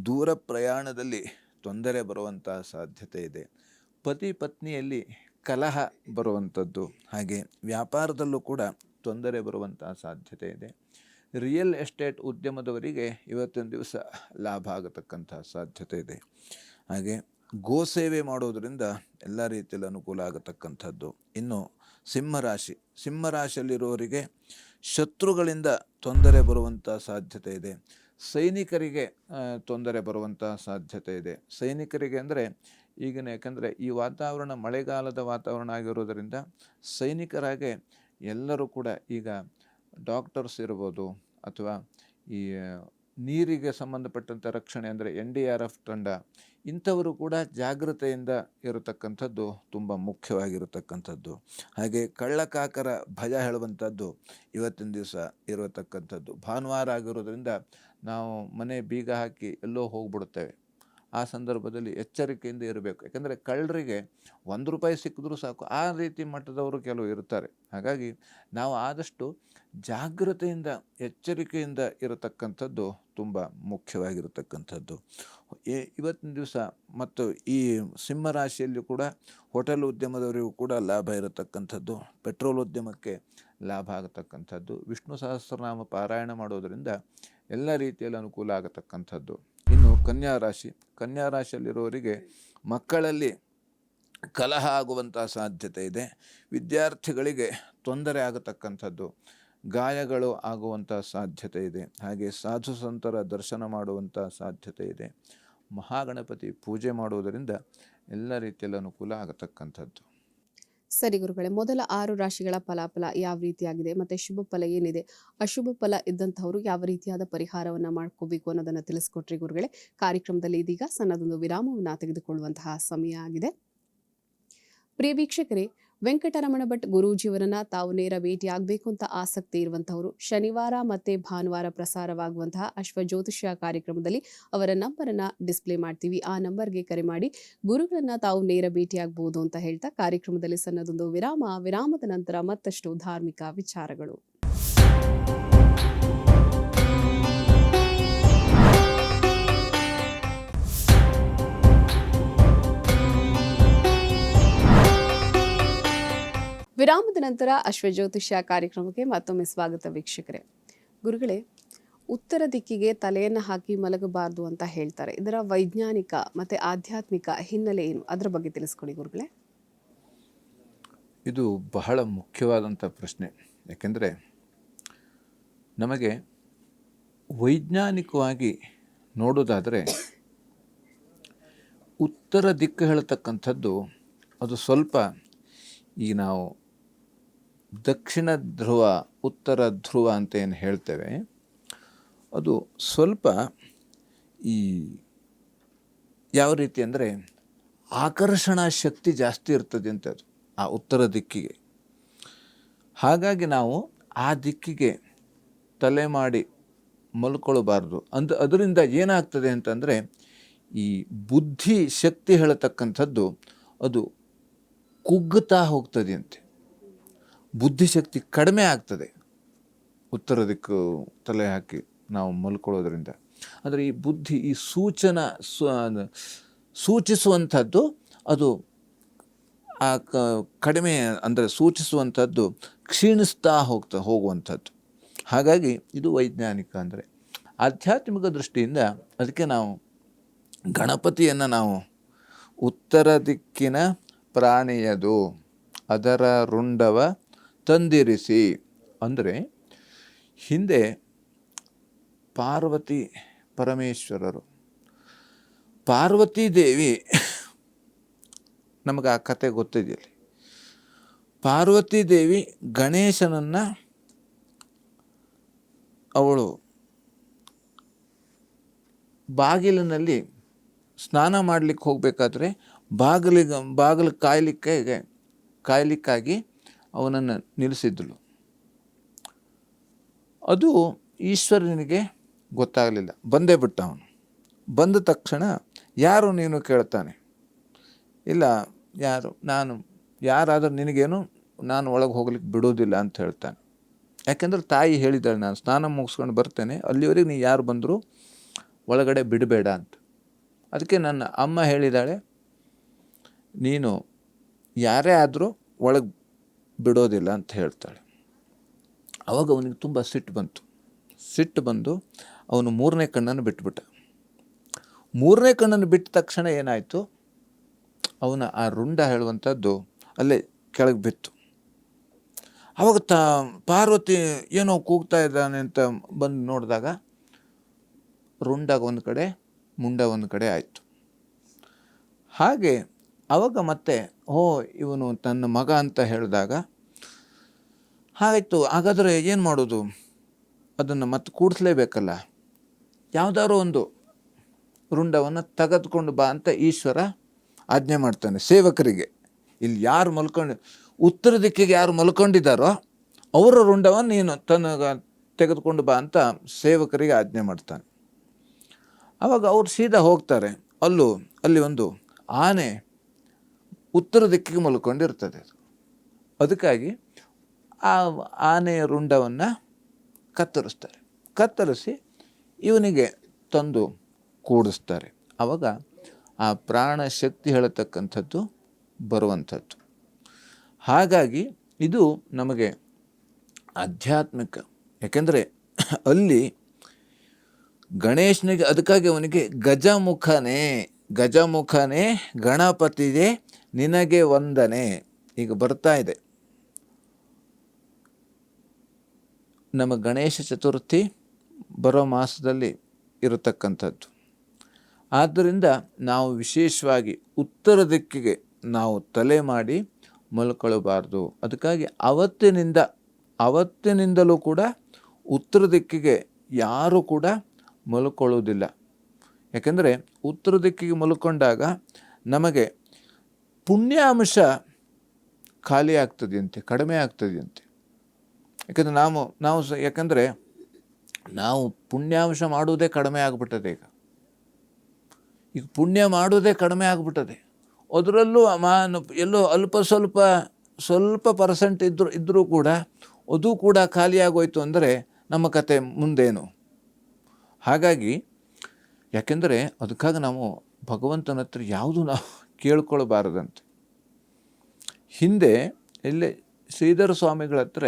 S2: ದೂರ ಪ್ರಯಾಣದಲ್ಲಿ ತೊಂದರೆ ಬರುವಂಥ ಸಾಧ್ಯತೆ ಇದೆ. ಪತಿ ಪತ್ನಿಯಲ್ಲಿ ಕಲಹ ಬರುವಂಥದ್ದು. ಹಾಗೆ ವ್ಯಾಪಾರದಲ್ಲೂ ಕೂಡ ತೊಂದರೆ ಬರುವಂಥ ಸಾಧ್ಯತೆ ಇದೆ. ರಿಯಲ್ ಎಸ್ಟೇಟ್ ಉದ್ಯಮದವರಿಗೆ ಇವತ್ತಿನ ದಿವಸ ಲಾಭ ಆಗತಕ್ಕಂಥ ಸಾಧ್ಯತೆ ಇದೆ. ಹಾಗೆ ಗೋಸೇವೆ ಮಾಡೋದರಿಂದ ಎಲ್ಲ ರೀತಿಯಲ್ಲಿ ಅನುಕೂಲ ಆಗತಕ್ಕಂಥದ್ದು. ಇನ್ನು ಸಿಂಹರಾಶಿಯಲ್ಲಿರುವವರಿಗೆ ಶತ್ರುಗಳಿಂದ ತೊಂದರೆ ಬರುವಂಥ ಸಾಧ್ಯತೆ ಇದೆ. ಸೈನಿಕರಿಗೆ ತೊಂದರೆ ಬರುವಂಥ ಸಾಧ್ಯತೆ ಇದೆ. ಸೈನಿಕರಿಗೆ ಅಂದರೆ ಈಗಿನ, ಯಾಕಂದರೆ ಈ ವಾತಾವರಣ ಮಳೆಗಾಲದ ವಾತಾವರಣ ಆಗಿರೋದರಿಂದ ಸೈನಿಕರಾಗೆ ಎಲ್ಲರೂ ಕೂಡ ಈಗ ಡಾಕ್ಟರ್ಸ್ ಇರ್ಬೋದು, ಅಥವಾ ಈ ನೀರಿಗೆ ಸಂಬಂಧಪಟ್ಟಂಥ ರಕ್ಷಣೆ ಅಂದರೆ NDRF ತಂಡ, ಇಂಥವರು ಕೂಡ ಜಾಗೃತೆಯಿಂದ ಇರತಕ್ಕಂಥದ್ದು ತುಂಬ ಮುಖ್ಯವಾಗಿರತಕ್ಕಂಥದ್ದು. ಹಾಗೆ ಕಳ್ಳಕಾಕರ ಭಯ ಹೇಳುವಂಥದ್ದು ಇವತ್ತಿನ ದಿವಸ ಇರತಕ್ಕಂಥದ್ದು. ಭಾನುವಾರ ಆಗಿರೋದ್ರಿಂದ ನಾವು ಮನೆ ಬೀಗ ಹಾಕಿ ಎಲ್ಲೋ ಹೋಗ್ಬಿಡುತ್ತೇವೆ. ಆ ಸಂದರ್ಭದಲ್ಲಿ ಎಚ್ಚರಿಕೆಯಿಂದ ಇರಬೇಕು. ಯಾಕಂದರೆ ಕಳ್ಳರಿಗೆ ₹1 ಸಿಕ್ಕಿದ್ರೂ ಸಾಕು, ಆ ರೀತಿ ಮಟ್ಟದವರು ಕೆಲವು ಇರ್ತಾರೆ. ಹಾಗಾಗಿ ನಾವು ಆದಷ್ಟು ಜಾಗ್ರತೆಯಿಂದ ಎಚ್ಚರಿಕೆಯಿಂದ ಇರತಕ್ಕಂಥದ್ದು ತುಂಬ ಮುಖ್ಯವಾಗಿರತಕ್ಕಂಥದ್ದು. ಇವತ್ತಿನ ದಿವಸ ಮತ್ತು ಈ ಸಿಂಹರಾಶಿಯಲ್ಲಿ ಕೂಡ ಹೋಟೆಲ್ ಉದ್ಯಮದವರಿಗೂ ಕೂಡ ಲಾಭ ಇರತಕ್ಕಂಥದ್ದು, ಪೆಟ್ರೋಲ್ ಉದ್ಯಮಕ್ಕೆ ಲಾಭ ಆಗತಕ್ಕಂಥದ್ದು, ವಿಷ್ಣು ಸಹಸ್ರನಾಮ ಪಾರಾಯಣ ಮಾಡೋದರಿಂದ ಎಲ್ಲ ರೀತಿಯಲ್ಲಿ ಅನುಕೂಲ ಆಗತಕ್ಕಂಥದ್ದು. ಇನ್ನು ಕನ್ಯಾ ರಾಶಿ, ಕನ್ಯಾ ರಾಶಿಯಲ್ಲಿರೋರಿಗೆ ಮಕ್ಕಳಲ್ಲಿ ಕಲಹ ಆಗುವಂಥ ಸಾಧ್ಯತೆ ಇದೆ. ವಿದ್ಯಾರ್ಥಿಗಳಿಗೆ ತೊಂದರೆ ಆಗತಕ್ಕಂಥದ್ದು, ಗಾಯಗಳು ಆಗುವಂಥ ಸಾಧ್ಯತೆ ಇದೆ. ಹಾಗೆ ಸಾಧು ಸಂತರ ದರ್ಶನ ಮಾಡುವಂಥ ಸಾಧ್ಯತೆ ಇದೆ. ಮಹಾಗಣಪತಿ ಪೂಜೆ ಮಾಡುವುದರಿಂದ ಎಲ್ಲ ರೀತಿಯಲ್ಲಿ ಅನುಕೂಲ ಆಗತಕ್ಕಂಥದ್ದು.
S1: ಸರಿ ಗುರುಗಳೇ, ಮೊದಲ 6 ರಾಶಿಗಳ ಫಲಾಫಲ ಯಾವ ರೀತಿಯಾಗಿದೆ ಮತ್ತೆ ಶುಭ ಫಲ ಏನಿದೆ, ಅಶುಭ ಫಲ ಇದ್ದಂಥವರು ಯಾವ ರೀತಿಯಾದ ಪರಿಹಾರವನ್ನ ಮಾಡ್ಕೋಬೇಕು ಅನ್ನೋದನ್ನ ತಿಳಿಸ್ಕೊಟ್ರಿ ಗುರುಗಳೇ. ಕಾರ್ಯಕ್ರಮದಲ್ಲಿ ಇದೀಗ ಸಣ್ಣದೊಂದು ವಿರಾಮವನ್ನ ತೆಗೆದುಕೊಳ್ಳುವಂತಹ ಸಮಯ ಆಗಿದೆ. ಪ್ರಿಯ ವೀಕ್ಷಕರೇ, ವೆಂಕಟರಮಣ ಭಟ್ ಗುರೂಜಿಯವರನ್ನ ತಾವು ನೇರ ಭೇಟಿಯಾಗಬೇಕು ಅಂತ ಆಸಕ್ತಿ ಇರುವಂತಹವರು ಶನಿವಾರ ಮತ್ತೆ ಭಾನುವಾರ ಪ್ರಸಾರವಾಗುವಂತಹ ಅಶ್ವಜ್ಯೋತಿಷ್ಯ ಕಾರ್ಯಕ್ರಮದಲ್ಲಿ ಅವರ ನಂಬರನ್ನ ಡಿಸ್ಪ್ಲೇ ಮಾಡ್ತೀವಿ. ಆ ನಂಬರ್ಗೆ ಕರೆ ಮಾಡಿ ಗುರುಗಳನ್ನ ತಾವು ನೇರ ಭೇಟಿಯಾಗಬಹುದು ಅಂತ ಹೇಳ್ತಾ ಕಾರ್ಯಕ್ರಮದಲ್ಲಿ ಸಣ್ಣದೊಂದು ವಿರಾಮದ ನಂತರ ಮತ್ತಷ್ಟು ಧಾರ್ಮಿಕ ವಿಚಾರಗಳು. ವಿರಾಮದ ನಂತರ ಅಶ್ವಜ್ಯೋತಿಷ್ಯ ಕಾರ್ಯಕ್ರಮಕ್ಕೆ ಮತ್ತೊಮ್ಮೆ ಸ್ವಾಗತ ವೀಕ್ಷಕರೇ. ಗುರುಗಳೇ, ಉತ್ತರ ದಿಕ್ಕಿಗೆ ತಲೆಯನ್ನು ಹಾಕಿ ಮಲಗಬಾರದು ಅಂತ ಹೇಳ್ತಾರೆ. ಇದರ ವೈಜ್ಞಾನಿಕ ಮತ್ತೆ ಆಧ್ಯಾತ್ಮಿಕ ಹಿನ್ನೆಲೆ ಏನು, ಅದರ ಬಗ್ಗೆ ತಿಳಿಸ್ಕೊಡಿ ಗುರುಗಳೇ.
S2: ಇದು ಬಹಳ ಮುಖ್ಯವಾದಂಥ ಪ್ರಶ್ನೆ. ಯಾಕೆಂದರೆ ನಮಗೆ ವೈಜ್ಞಾನಿಕವಾಗಿ ನೋಡೋದಾದರೆ ಉತ್ತರ ದಿಕ್ಕು ಹೇಳ್ತಕ್ಕಂಥದ್ದು ಅದು ಸ್ವಲ್ಪ, ಈಗ ನಾವು ದಕ್ಷಿಣ ಧ್ರುವ ಉತ್ತರ ಧ್ರುವ ಅಂತ ಏನು ಹೇಳ್ತೇವೆ, ಅದು ಸ್ವಲ್ಪ ಈ ಯಾವ ರೀತಿ ಅಂದರೆ ಆಕರ್ಷಣಾ ಶಕ್ತಿ ಜಾಸ್ತಿ ಇರ್ತದೆ ಅಂತ ಅದು ಆ ಉತ್ತರ ದಿಕ್ಕಿಗೆ. ಹಾಗಾಗಿ ನಾವು ಆ ದಿಕ್ಕಿಗೆ ತಲೆ ಮಾಡಿ ಮಲ್ಕೊಳ್ಬಾರ್ದು. ಅದರಿಂದ ಏನಾಗ್ತದೆ ಅಂತಂದರೆ ಈ ಬುದ್ಧಿ ಶಕ್ತಿ ಹೇಳತಕ್ಕಂಥದ್ದು ಅದು ಕುಗ್ಗುತ್ತಾ ಹೋಗ್ತದೆ ಅಂತೆ. ಬುದ್ಧಿಶಕ್ತಿ ಕಡಿಮೆ ಆಗ್ತದೆ ಉತ್ತರ ದಿಕ್ಕು ತಲೆ ಹಾಕಿ ನಾವು ಮಲ್ಕೊಳ್ಳೋದ್ರಿಂದ. ಅಂದರೆ ಈ ಬುದ್ಧಿ, ಈ ಸೂಚಿಸುವಂಥದ್ದು ಅದು ಆ ಕಡಿಮೆ, ಅಂದರೆ ಸೂಚಿಸುವಂಥದ್ದು ಕ್ಷೀಣಿಸ್ತಾ ಹೋಗುವಂಥದ್ದು. ಹಾಗಾಗಿ ಇದು ವೈಜ್ಞಾನಿಕ. ಅಂದರೆ ಆಧ್ಯಾತ್ಮಿಕ ದೃಷ್ಟಿಯಿಂದ ಅದಕ್ಕೆ ನಾವು ಗಣಪತಿಯನ್ನು ನಾವು ಉತ್ತರ ದಿಕ್ಕಿನ ಪ್ರಾಣಿಯದು ಅದರ ರುಂಡವ ತಂದಿರಿಸಿ, ಅಂದರೆ ಹಿಂದೆ ಪಾರ್ವತಿ ಪರಮೇಶ್ವರರು, ಪಾರ್ವತೀ ದೇವಿ, ನಮಗೆ ಆ ಕತೆ ಗೊತ್ತಿದೆಯಲ್ಲ, ಪಾರ್ವತೀ ದೇವಿ ಗಣೇಶನನ್ನು ಅವಳು ಬಾಗಿಲಿನಲ್ಲಿ ಸ್ನಾನ ಮಾಡಲಿಕ್ಕೆ ಹೋಗಬೇಕಾದ್ರೆ ಬಾಗಿಲು ಕಾಯಲಿಕ್ಕಾಗಿ ಅವನನ್ನು ನಿಲ್ಲಿಸಿದ್ದಳು. ಅದು ಈಶ್ವರನಿಗೆ ಗೊತ್ತಾಗಲಿಲ್ಲ, ಬಂದೇ ಬಿಟ್ಟ ಅವನು. ಬಂದ ತಕ್ಷಣ ಯಾರು ನೀನು ಕೇಳ್ತಾನೆ. ಇಲ್ಲ, ಯಾರಾದರೂ ನಿನಗೇನು, ನಾನು ಒಳಗೆ ಹೋಗ್ಲಿಕ್ಕೆ ಬಿಡೋದಿಲ್ಲ ಅಂತ ಹೇಳ್ತಾನೆ. ಯಾಕೆಂದ್ರೆ ತಾಯಿ ಹೇಳಿದ್ದಾಳೆ, ನಾನು ಸ್ನಾನ ಮುಗಿಸ್ಕೊಂಡು ಬರ್ತೇನೆ, ಅಲ್ಲಿವರೆಗೆ ನೀ ಯಾರು ಬಂದರೂ ಒಳಗಡೆ ಬಿಡಬೇಡ ಅಂತ. ಅದಕ್ಕೆ ನನ್ನ ಅಮ್ಮ ಹೇಳಿದ್ದಾಳೆ, ನೀನು ಯಾರೇ ಆದರೂ ಒಳಗೆ ಬಿಡೋದಿಲ್ಲ ಅಂತ ಹೇಳ್ತಾಳೆ. ಆವಾಗ ಅವನಿಗೆ ತುಂಬ ಸಿಟ್ಟು ಬಂದು ಅವನು 3ನೇ ಕಣ್ಣನ್ನು ಬಿಟ್ಟುಬಿಟ್ಟ. 3ನೇ ಕಣ್ಣನ್ನು ಬಿಟ್ಟ ತಕ್ಷಣ ಏನಾಯಿತು, ಅವನ ಆ ರುಂಡ ಹೇಳುವಂಥದ್ದು ಅಲ್ಲೇ ಕೆಳಗೆ ಬಿತ್ತು. ಆವಾಗ ಪಾರ್ವತಿ ಏನೋ ಕೂಗ್ತಾ ಇದ್ದಾನೆ ಅಂತ ಬಂದು ನೋಡಿದಾಗ ರುಂಡ ಒಂದು ಕಡೆ, ಮುಂಡ ಒಂದು ಕಡೆ ಆಯಿತು. ಹಾಗೆ ಆವಾಗ ಮತ್ತೆ ಇವನು ತನ್ನ ಮಗ ಅಂತ ಹೇಳಿದಾಗ ಆಯಿತು, ಹಾಗಾದರೆ ಏನು ಮಾಡೋದು, ಅದನ್ನು ಮತ್ತೆ ಕೂಡಿಸ್ಲೇಬೇಕಲ್ಲ, ಯಾವುದಾದ್ರು ಒಂದು ರುಂಡವನ್ನು ತೆಗೆದುಕೊಂಡು ಬಾ ಅಂತ ಈಶ್ವರ ಆಜ್ಞೆ ಮಾಡ್ತಾನೆ ಸೇವಕರಿಗೆ. ಇಲ್ಲಿ ಯಾರು ಉತ್ತರ ದಿಕ್ಕಿಗೆ ಯಾರು ಮಲ್ಕೊಂಡಿದ್ದಾರೋ ಅವರ ರುಂಡವನ್ನು ನೀನು ತೆಗೆದುಕೊಂಡು ಬಾ ಅಂತ ಸೇವಕರಿಗೆ ಆಜ್ಞೆ ಮಾಡ್ತಾನೆ. ಆವಾಗ ಅವ್ರು ಸೀದಾ ಹೋಗ್ತಾರೆ. ಅಲ್ಲಿ ಒಂದು ಆನೆ ಉತ್ತರ ದಿಕ್ಕಿಗೆ ಮಲ್ಕೊಂಡಿರ್ತದೆ. ಅದಕ್ಕಾಗಿ ಆ ಆನೆಯ ರುಂಡವನ್ನು ಕತ್ತರಿಸ್ತಾರೆ. ಕತ್ತರಿಸಿ ಇವನಿಗೆ ತಂದು ಕೂಡಿಸ್ತಾರೆ. ಆವಾಗ ಆ ಪ್ರಾಣ ಶಕ್ತಿ ಹೇಳತಕ್ಕಂಥದ್ದು ಬರುವಂಥದ್ದು. ಹಾಗಾಗಿ ಇದು ನಮಗೆ ಆಧ್ಯಾತ್ಮಿಕ. ಯಾಕೆಂದರೆ ಅಲ್ಲಿ ಗಣೇಶನಿಗೆ, ಅದಕ್ಕಾಗಿ ಅವನಿಗೆ ಗಜಮುಖನೇ ಗಣಪತಿಗೆ ನಿನಗೆ ವಂದನೆ. ಈಗ ಬರ್ತಾ ಇದೆ ನಮ್ಮ ಗಣೇಶ ಚತುರ್ಥಿ, ಬರೋ ಮಾಸದಲ್ಲಿ ಇರತಕ್ಕಂಥದ್ದು. ಆದ್ದರಿಂದ ನಾವು ವಿಶೇಷವಾಗಿ ಉತ್ತರ ದಿಕ್ಕಿಗೆ ನಾವು ತಲೆ ಮಾಡಿ ಮಲ್ಕೊಳ್ಳಬಾರ್ದು. ಅದಕ್ಕಾಗಿ ಅವತ್ತಿನಿಂದಲೂ ಕೂಡ ಉತ್ತರ ದಿಕ್ಕಿಗೆ ಯಾರೂ ಕೂಡ ಮಲ್ಕೊಳ್ಳೋದಿಲ್ಲ. ಯಾಕೆಂದರೆ ಉತ್ತರ ದಿಕ್ಕಿಗೆ ಮಲ್ಕೊಂಡಾಗ ನಮಗೆ ಪುಣ್ಯಾಂಶ ಖಾಲಿ ಆಗ್ತದೆಯಂತೆ, ಕಡಿಮೆ ಆಗ್ತದೆಯಂತೆ. ಯಾಕೆಂದರೆ ಯಾಕೆಂದರೆ ನಾವು ಪುಣ್ಯಾಂಶ ಮಾಡುವುದೇ ಕಡಿಮೆ ಆಗಿಬಿಟ್ಟದೆ. ಈಗ ಪುಣ್ಯ ಮಾಡುವುದೇ ಕಡಿಮೆ ಆಗಿಬಿಟ್ಟದೆ. ಅದರಲ್ಲೂ ಎಲ್ಲೋ ಸ್ವಲ್ಪ ಪರ್ಸೆಂಟ್ ಇದ್ದರೂ ಕೂಡ ಅದು ಕೂಡ ಖಾಲಿಯಾಗೋಯ್ತು ಅಂದರೆ ನಮ್ಮ ಕತೆ ಮುಂದೇನು? ಹಾಗಾಗಿ ಯಾಕೆಂದರೆ ಅದಕ್ಕಾಗಿ ನಾವು ಭಗವಂತನ ಹತ್ರ ಯಾವುದು ನಾವು ಕೇಳ್ಕೊಳ್ಬಾರದಂತೆ. ಹಿಂದೆ ಇಲ್ಲೇ ಶ್ರೀಧರ ಸ್ವಾಮಿಗಳ ಹತ್ರ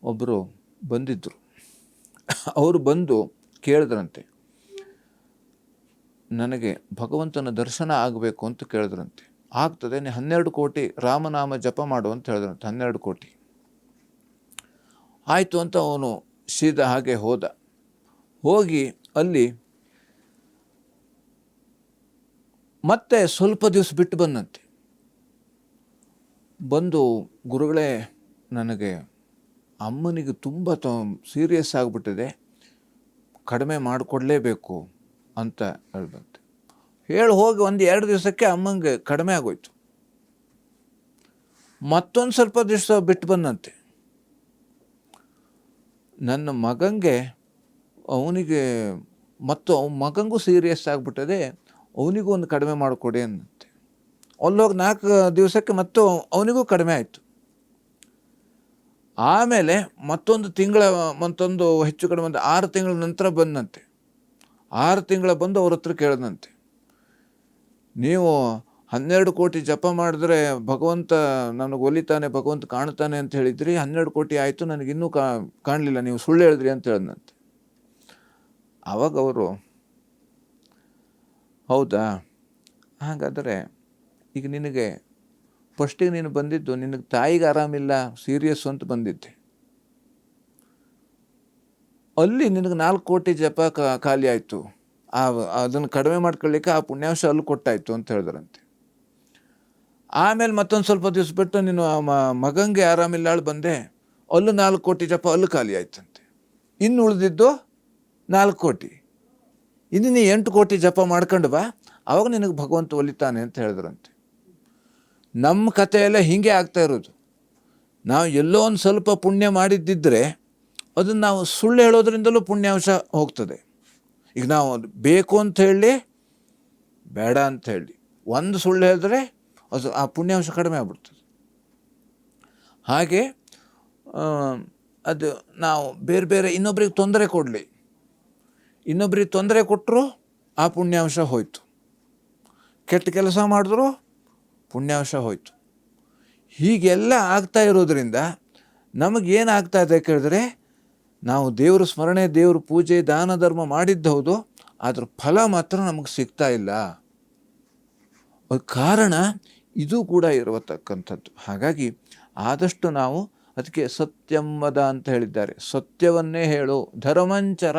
S2: ಒಬ್ಬರು ಬಂದಿದ್ದರು. ಅವರು ಬಂದು ಕೇಳಿದ್ರಂತೆ, ನನಗೆ ಭಗವಂತನ ದರ್ಶನ ಆಗಬೇಕು ಅಂತ ಕೇಳಿದ್ರಂತೆ. ಆಗ್ತದೆ, 12 ಕೋಟಿ ರಾಮನಾಮ ಜಪ ಮಾಡು ಅಂತ ಹೇಳಿದ್ರಂತೆ. 12 ಕೋಟಿ ಆಯಿತು ಅಂತ ಅವನು ಸೀದಾ ಹಾಗೆ ಹೋಗಿ ಅಲ್ಲಿ ಮತ್ತೆ ಸ್ವಲ್ಪ ದಿವಸ ಬಿಟ್ಟು ಬಂದಂತೆ. ಬಂದು, ಗುರುಗಳೇ, ನನಗೆ ಅಮ್ಮನಿಗೆ ತುಂಬ ಸೀರಿಯಸ್ ಆಗಿಬಿಟ್ಟಿದೆ, ಕಡಿಮೆ ಮಾಡಿಕೊಡ್ಲೇಬೇಕು ಅಂತ ಹೇಳ್ದಂತೆ. ಹೋಗಿ 1-2 ದಿವಸಕ್ಕೆ ಅಮ್ಮಂಗೆ ಕಡಿಮೆ ಆಗೋಯ್ತು. ಮತ್ತೊಂದು ಸ್ವಲ್ಪ ದಿವಸ ಬಿಟ್ಟು ಬಂದಂತೆ. ನನ್ನ ಮಗಂಗೆ, ಅವನಿಗೆ ಮತ್ತು ಅವನ ಮಗಂಗೂ ಸೀರಿಯಸ್ ಆಗಿಬಿಟ್ಟದೆ, ಅವನಿಗೂ ಒಂದು ಕಡಿಮೆ ಮಾಡಿಕೊಡಿ ಅನ್ನಂತೆ. ಅಲ್ಲೋಗಿ 4 ದಿವಸಕ್ಕೆ ಮತ್ತು ಅವನಿಗೂ ಕಡಿಮೆ ಆಯಿತು. ಆಮೇಲೆ ಮತ್ತೊಂದು ಹೆಚ್ಚು ಕಡಿಮೆ 6 ತಿಂಗಳ ನಂತರ ಬಂದಂತೆ. 6 ತಿಂಗಳ ಬಂದು ಅವ್ರ ಹತ್ರ ಕೇಳಿದಂತೆ, ನೀವು 12 ಕೋಟಿ ಜಪ ಮಾಡಿದ್ರೆ ಭಗವಂತ ನನಗೆ ಒಲಿತಾನೆ, ಭಗವಂತ ಕಾಣ್ತಾನೆ ಅಂತ ಹೇಳಿದ್ರಿ, 12 ಕೋಟಿ ಆಯಿತು, ನನಗಿನ್ನೂ ಕಾಣಲಿಲ್ಲ, ನೀವು ಸುಳ್ಳು ಹೇಳಿದ್ರಿ ಅಂತ ಹೇಳಿದಂತೆ. ಆವಾಗ ಅವರು, ಹೌದಾ, ಹಾಗಾದರೆ ಈಗ ನಿನಗೆ ಫಸ್ಟಿಗೆ ನೀನು ಬಂದಿದ್ದು, ನಿನಗೆ ತಾಯಿಗೆ ಆರಾಮಿಲ್ಲ, ಸೀರಿಯಸ್ ಅಂತ ಬಂದಿದ್ದೆ, ಅಲ್ಲಿ ನಿನಗೆ 4 ಕೋಟಿ ಜಪ ಖಾಲಿ ಆಯಿತು, ಅದನ್ನು ಕಡಿಮೆ ಮಾಡ್ಕೊಳ್ಳಿಕ್ಕೆ ಆ ಪುಣ್ಯಾಂಶ ಅಲ್ಲಿ ಕೊಟ್ಟಾಯಿತು ಅಂತ ಹೇಳಿದ್ರಂತೆ. ಆಮೇಲೆ ಮತ್ತೊಂದು ಸ್ವಲ್ಪ ದಿವಸ ಬಿಟ್ಟು ನೀನು ಮಗಂಗೆ ಆರಾಮಿಲ್ಲ ಬಂದೆ, ಅಲ್ಲೂ 4 ಕೋಟಿ ಜಪ ಅಲ್ಲೂ ಖಾಲಿ ಆಯ್ತಂತೆ. ಇನ್ನು ಉಳಿದಿದ್ದು 4 ಕೋಟಿ, ಇನ್ನು ನೀ 8 ಕೋಟಿ ಜಪ ಮಾಡ್ಕೊಂಡು ಬಾ, ಆವಾಗ ನಿನಗೆ ಭಗವಂತ ಒಲಿತಾನೆ ಅಂತ ಹೇಳಿದ್ರಂತೆ. ನಮ್ಮ ಕಥೆಯೆಲ್ಲ ಹೀಗೆ ಆಗ್ತಾ ಇರೋದು. ನಾವು ಎಲ್ಲೋ ಒಂದು ಸ್ವಲ್ಪ ಪುಣ್ಯ ಮಾಡಿದ್ದಿದ್ರೆ ಅದನ್ನು ನಾವು ಸುಳ್ಳು ಹೇಳೋದ್ರಿಂದಲೂ ಪುಣ್ಯಾಂಶ ಹೋಗ್ತದೆ. ಈಗ ನಾವು ಬೇಕು ಅಂತ ಹೇಳಿ, ಬೇಡ ಅಂತ ಹೇಳಿ ಒಂದು ಸುಳ್ಳು ಹೇಳಿದ್ರೆ ಅದು ಆ ಪುಣ್ಯಾಂಶ ಕಡಿಮೆ ಆಗ್ಬಿಡ್ತದೆ. ಹಾಗೆ ಅದು ನಾವು ಬೇರೆ ಇನ್ನೊಬ್ರಿಗೆ ತೊಂದರೆ ಕೊಡಲಿ, ಇನ್ನೊಬ್ರಿಗೆ ತೊಂದರೆ ಕೊಟ್ಟರು ಆ ಪುಣ್ಯಾಂಶ ಹೋಯಿತು, ಕೆಟ್ಟ ಕೆಲಸ ಮಾಡಿದ್ರು ಪುಣ್ಯಾಂಶ ಹೋಯಿತು. ಹೀಗೆಲ್ಲ ಆಗ್ತಾ ಇರೋದ್ರಿಂದ ನಮಗೇನಾಗ್ತಾ ಇದೆ ಕೇಳಿದ್ರೆ, ನಾವು ದೇವ್ರ ಸ್ಮರಣೆ, ದೇವ್ರ ಪೂಜೆ, ದಾನ ಧರ್ಮ ಮಾಡಿದ್ದು ಹೌದು, ಅದ್ರ ಫಲ ಮಾತ್ರ ನಮಗೆ ಸಿಗ್ತಾ ಇಲ್ಲ. ಕಾರಣ ಇದು ಕೂಡ ಇರತಕ್ಕಂಥದ್ದು. ಹಾಗಾಗಿ ಆದಷ್ಟು ನಾವು ಅದಕ್ಕೆ ಸತ್ಯಂ ವದ ಅಂತ ಹೇಳಿದ್ದಾರೆ, ಸತ್ಯವನ್ನೇ ಹೇಳು, ಧರ್ಮಂಚರ,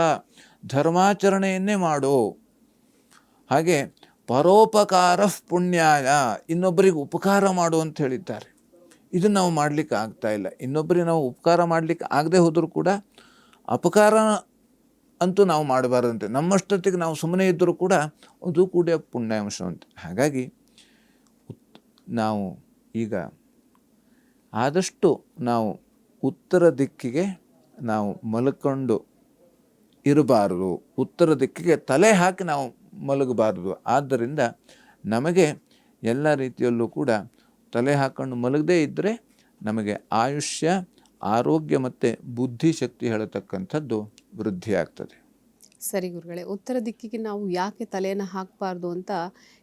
S2: ಧರ್ಮಾಚರಣೆಯನ್ನೇ ಮಾಡು. ಹಾಗೆ ಪರೋಪಕಾರ ಪುಣ್ಯಾಯ, ಇನ್ನೊಬ್ಬರಿಗೆ ಉಪಕಾರ ಮಾಡು ಅಂತ ಹೇಳಿದ್ದಾರೆ. ಇದನ್ನು ನಾವು ಮಾಡಲಿಕ್ಕೆ ಆಗ್ತಾ ಇಲ್ಲ. ಇನ್ನೊಬ್ಬರಿಗೆ ನಾವು ಉಪಕಾರ ಮಾಡಲಿಕ್ಕೆ ಆಗದೆ ಹೋದರೂ ಕೂಡ ಅಪಕಾರ ಅಂತೂ ನಾವು ಮಾಡಬಾರ್ದಂತೆ. ನಮ್ಮಷ್ಟೊತ್ತಿಗೆ ನಾವು ಸುಮ್ಮನೆ ಇದ್ದರೂ ಕೂಡ ಅದು ಕೂಡ ಪುಣ್ಯಾಂಶ ಅಂತ. ಹಾಗಾಗಿ ನಾವು ಈಗ ಆದಷ್ಟು ನಾವು ಉತ್ತರ ದಿಕ್ಕಿಗೆ ನಾವು ಮಲ್ಕೊಂಡು ಇರಬಾರದು, ಉತ್ತರ ದಿಕ್ಕಿಗೆ ತಲೆ ಹಾಕಿ ನಾವು ಮಲಗಬಾರದು. ಆದ್ದರಿಂದ ನಮಗೆ ಎಲ್ಲ ರೀತಿಯಲ್ಲೂ ಕೂಡ ತಲೆ ಹಾಕ್ಕೊಂಡು ಮಲಗದೇ ಇದ್ದರೆ ನಮಗೆ ಆಯುಷ್ಯ, ಆರೋಗ್ಯ ಮತ್ತು ಬುದ್ಧಿಶಕ್ತಿ ಹೇಳತಕ್ಕಂಥದ್ದು ವೃದ್ಧಿ ಆಗ್ತದೆ.
S1: ಸರಿ ಗುರುಗಳೇ, ಉತ್ತರ ದಿಕ್ಕಿಗೆ ನಾವು ಯಾಕೆ ತಲೆಯನ್ನು ಹಾಕಬಾರ್ದು ಅಂತ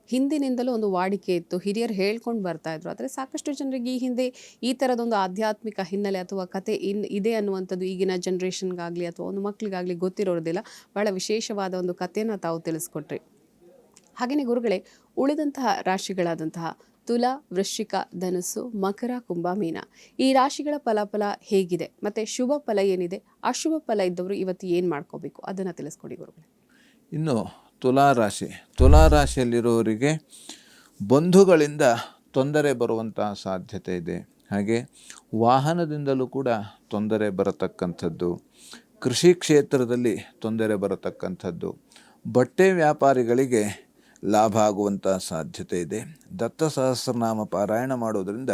S1: ಹಿಂದಿನಿಂದಲೂ ಒಂದು ವಾಡಿಕೆ ಇತ್ತು, ಹಿರಿಯರು ಹೇಳ್ಕೊಂಡು ಬರ್ತಾ ಇದ್ರು. ಆದರೆ ಸಾಕಷ್ಟು ಜನರಿಗೆ ಈ ಹಿಂದೆ ಈ ಥರದೊಂದು ಆಧ್ಯಾತ್ಮಿಕ ಹಿನ್ನೆಲೆ ಅಥವಾ ಕತೆ ಇದೆ ಅನ್ನುವಂಥದ್ದು ಈಗಿನ ಜನ್ರೇಷನ್ಗಾಗಲಿ ಅಥವಾ ಒಂದು ಮಕ್ಕಳಿಗಾಗಲಿ ಗೊತ್ತಿರೋದಿಲ್ಲ. ಭಾಳ ವಿಶೇಷವಾದ ಒಂದು ಕಥೆಯನ್ನು ತಾವು ತಿಳಿಸ್ಕೊಟ್ರಿ. ಹಾಗೆಯೇ ಗುರುಗಳೇ, ಉಳಿದಂತಹ ರಾಶಿಗಳಾದಂತಹ ತುಲಾ, ವೃಶ್ಚಿಕ, ಧನುಸ್ಸು, ಮಕರ, ಕುಂಭ, ಮೀನ ಈ ರಾಶಿಗಳ ಫಲಾಫಲ ಹೇಗಿದೆ ಮತ್ತು ಶುಭ ಫಲ ಏನಿದೆ, ಅಶುಭ ಫಲ ಇದ್ದವರು ಇವತ್ತು ಏನು ಮಾಡ್ಕೋಬೇಕು ಅದನ್ನು ತಿಳಿಸ್ಕೊಡಿ ಗುರುಗಳೇ.
S2: ಇನ್ನು ತುಲಾರಾಶಿ, ತುಲಾರಾಶಿಯಲ್ಲಿರೋರಿಗೆ ಬಂಧುಗಳಿಂದ ತೊಂದರೆ ಬರುವಂಥ ಸಾಧ್ಯತೆ ಇದೆ. ಹಾಗೆ ವಾಹನದಿಂದಲೂ ಕೂಡ ತೊಂದರೆ ಬರತಕ್ಕಂಥದ್ದು, ಕೃಷಿ ಕ್ಷೇತ್ರದಲ್ಲಿ ತೊಂದರೆ ಬರತಕ್ಕಂಥದ್ದು, ಬಟ್ಟೆ ವ್ಯಾಪಾರಿಗಳಿಗೆ ಲಾಭ ಆಗುವಂಥ ಸಾಧ್ಯತೆ ಇದೆ. ದತ್ತ ಸಹಸ್ರನಾಮ ಪಾರಾಯಣ ಮಾಡೋದರಿಂದ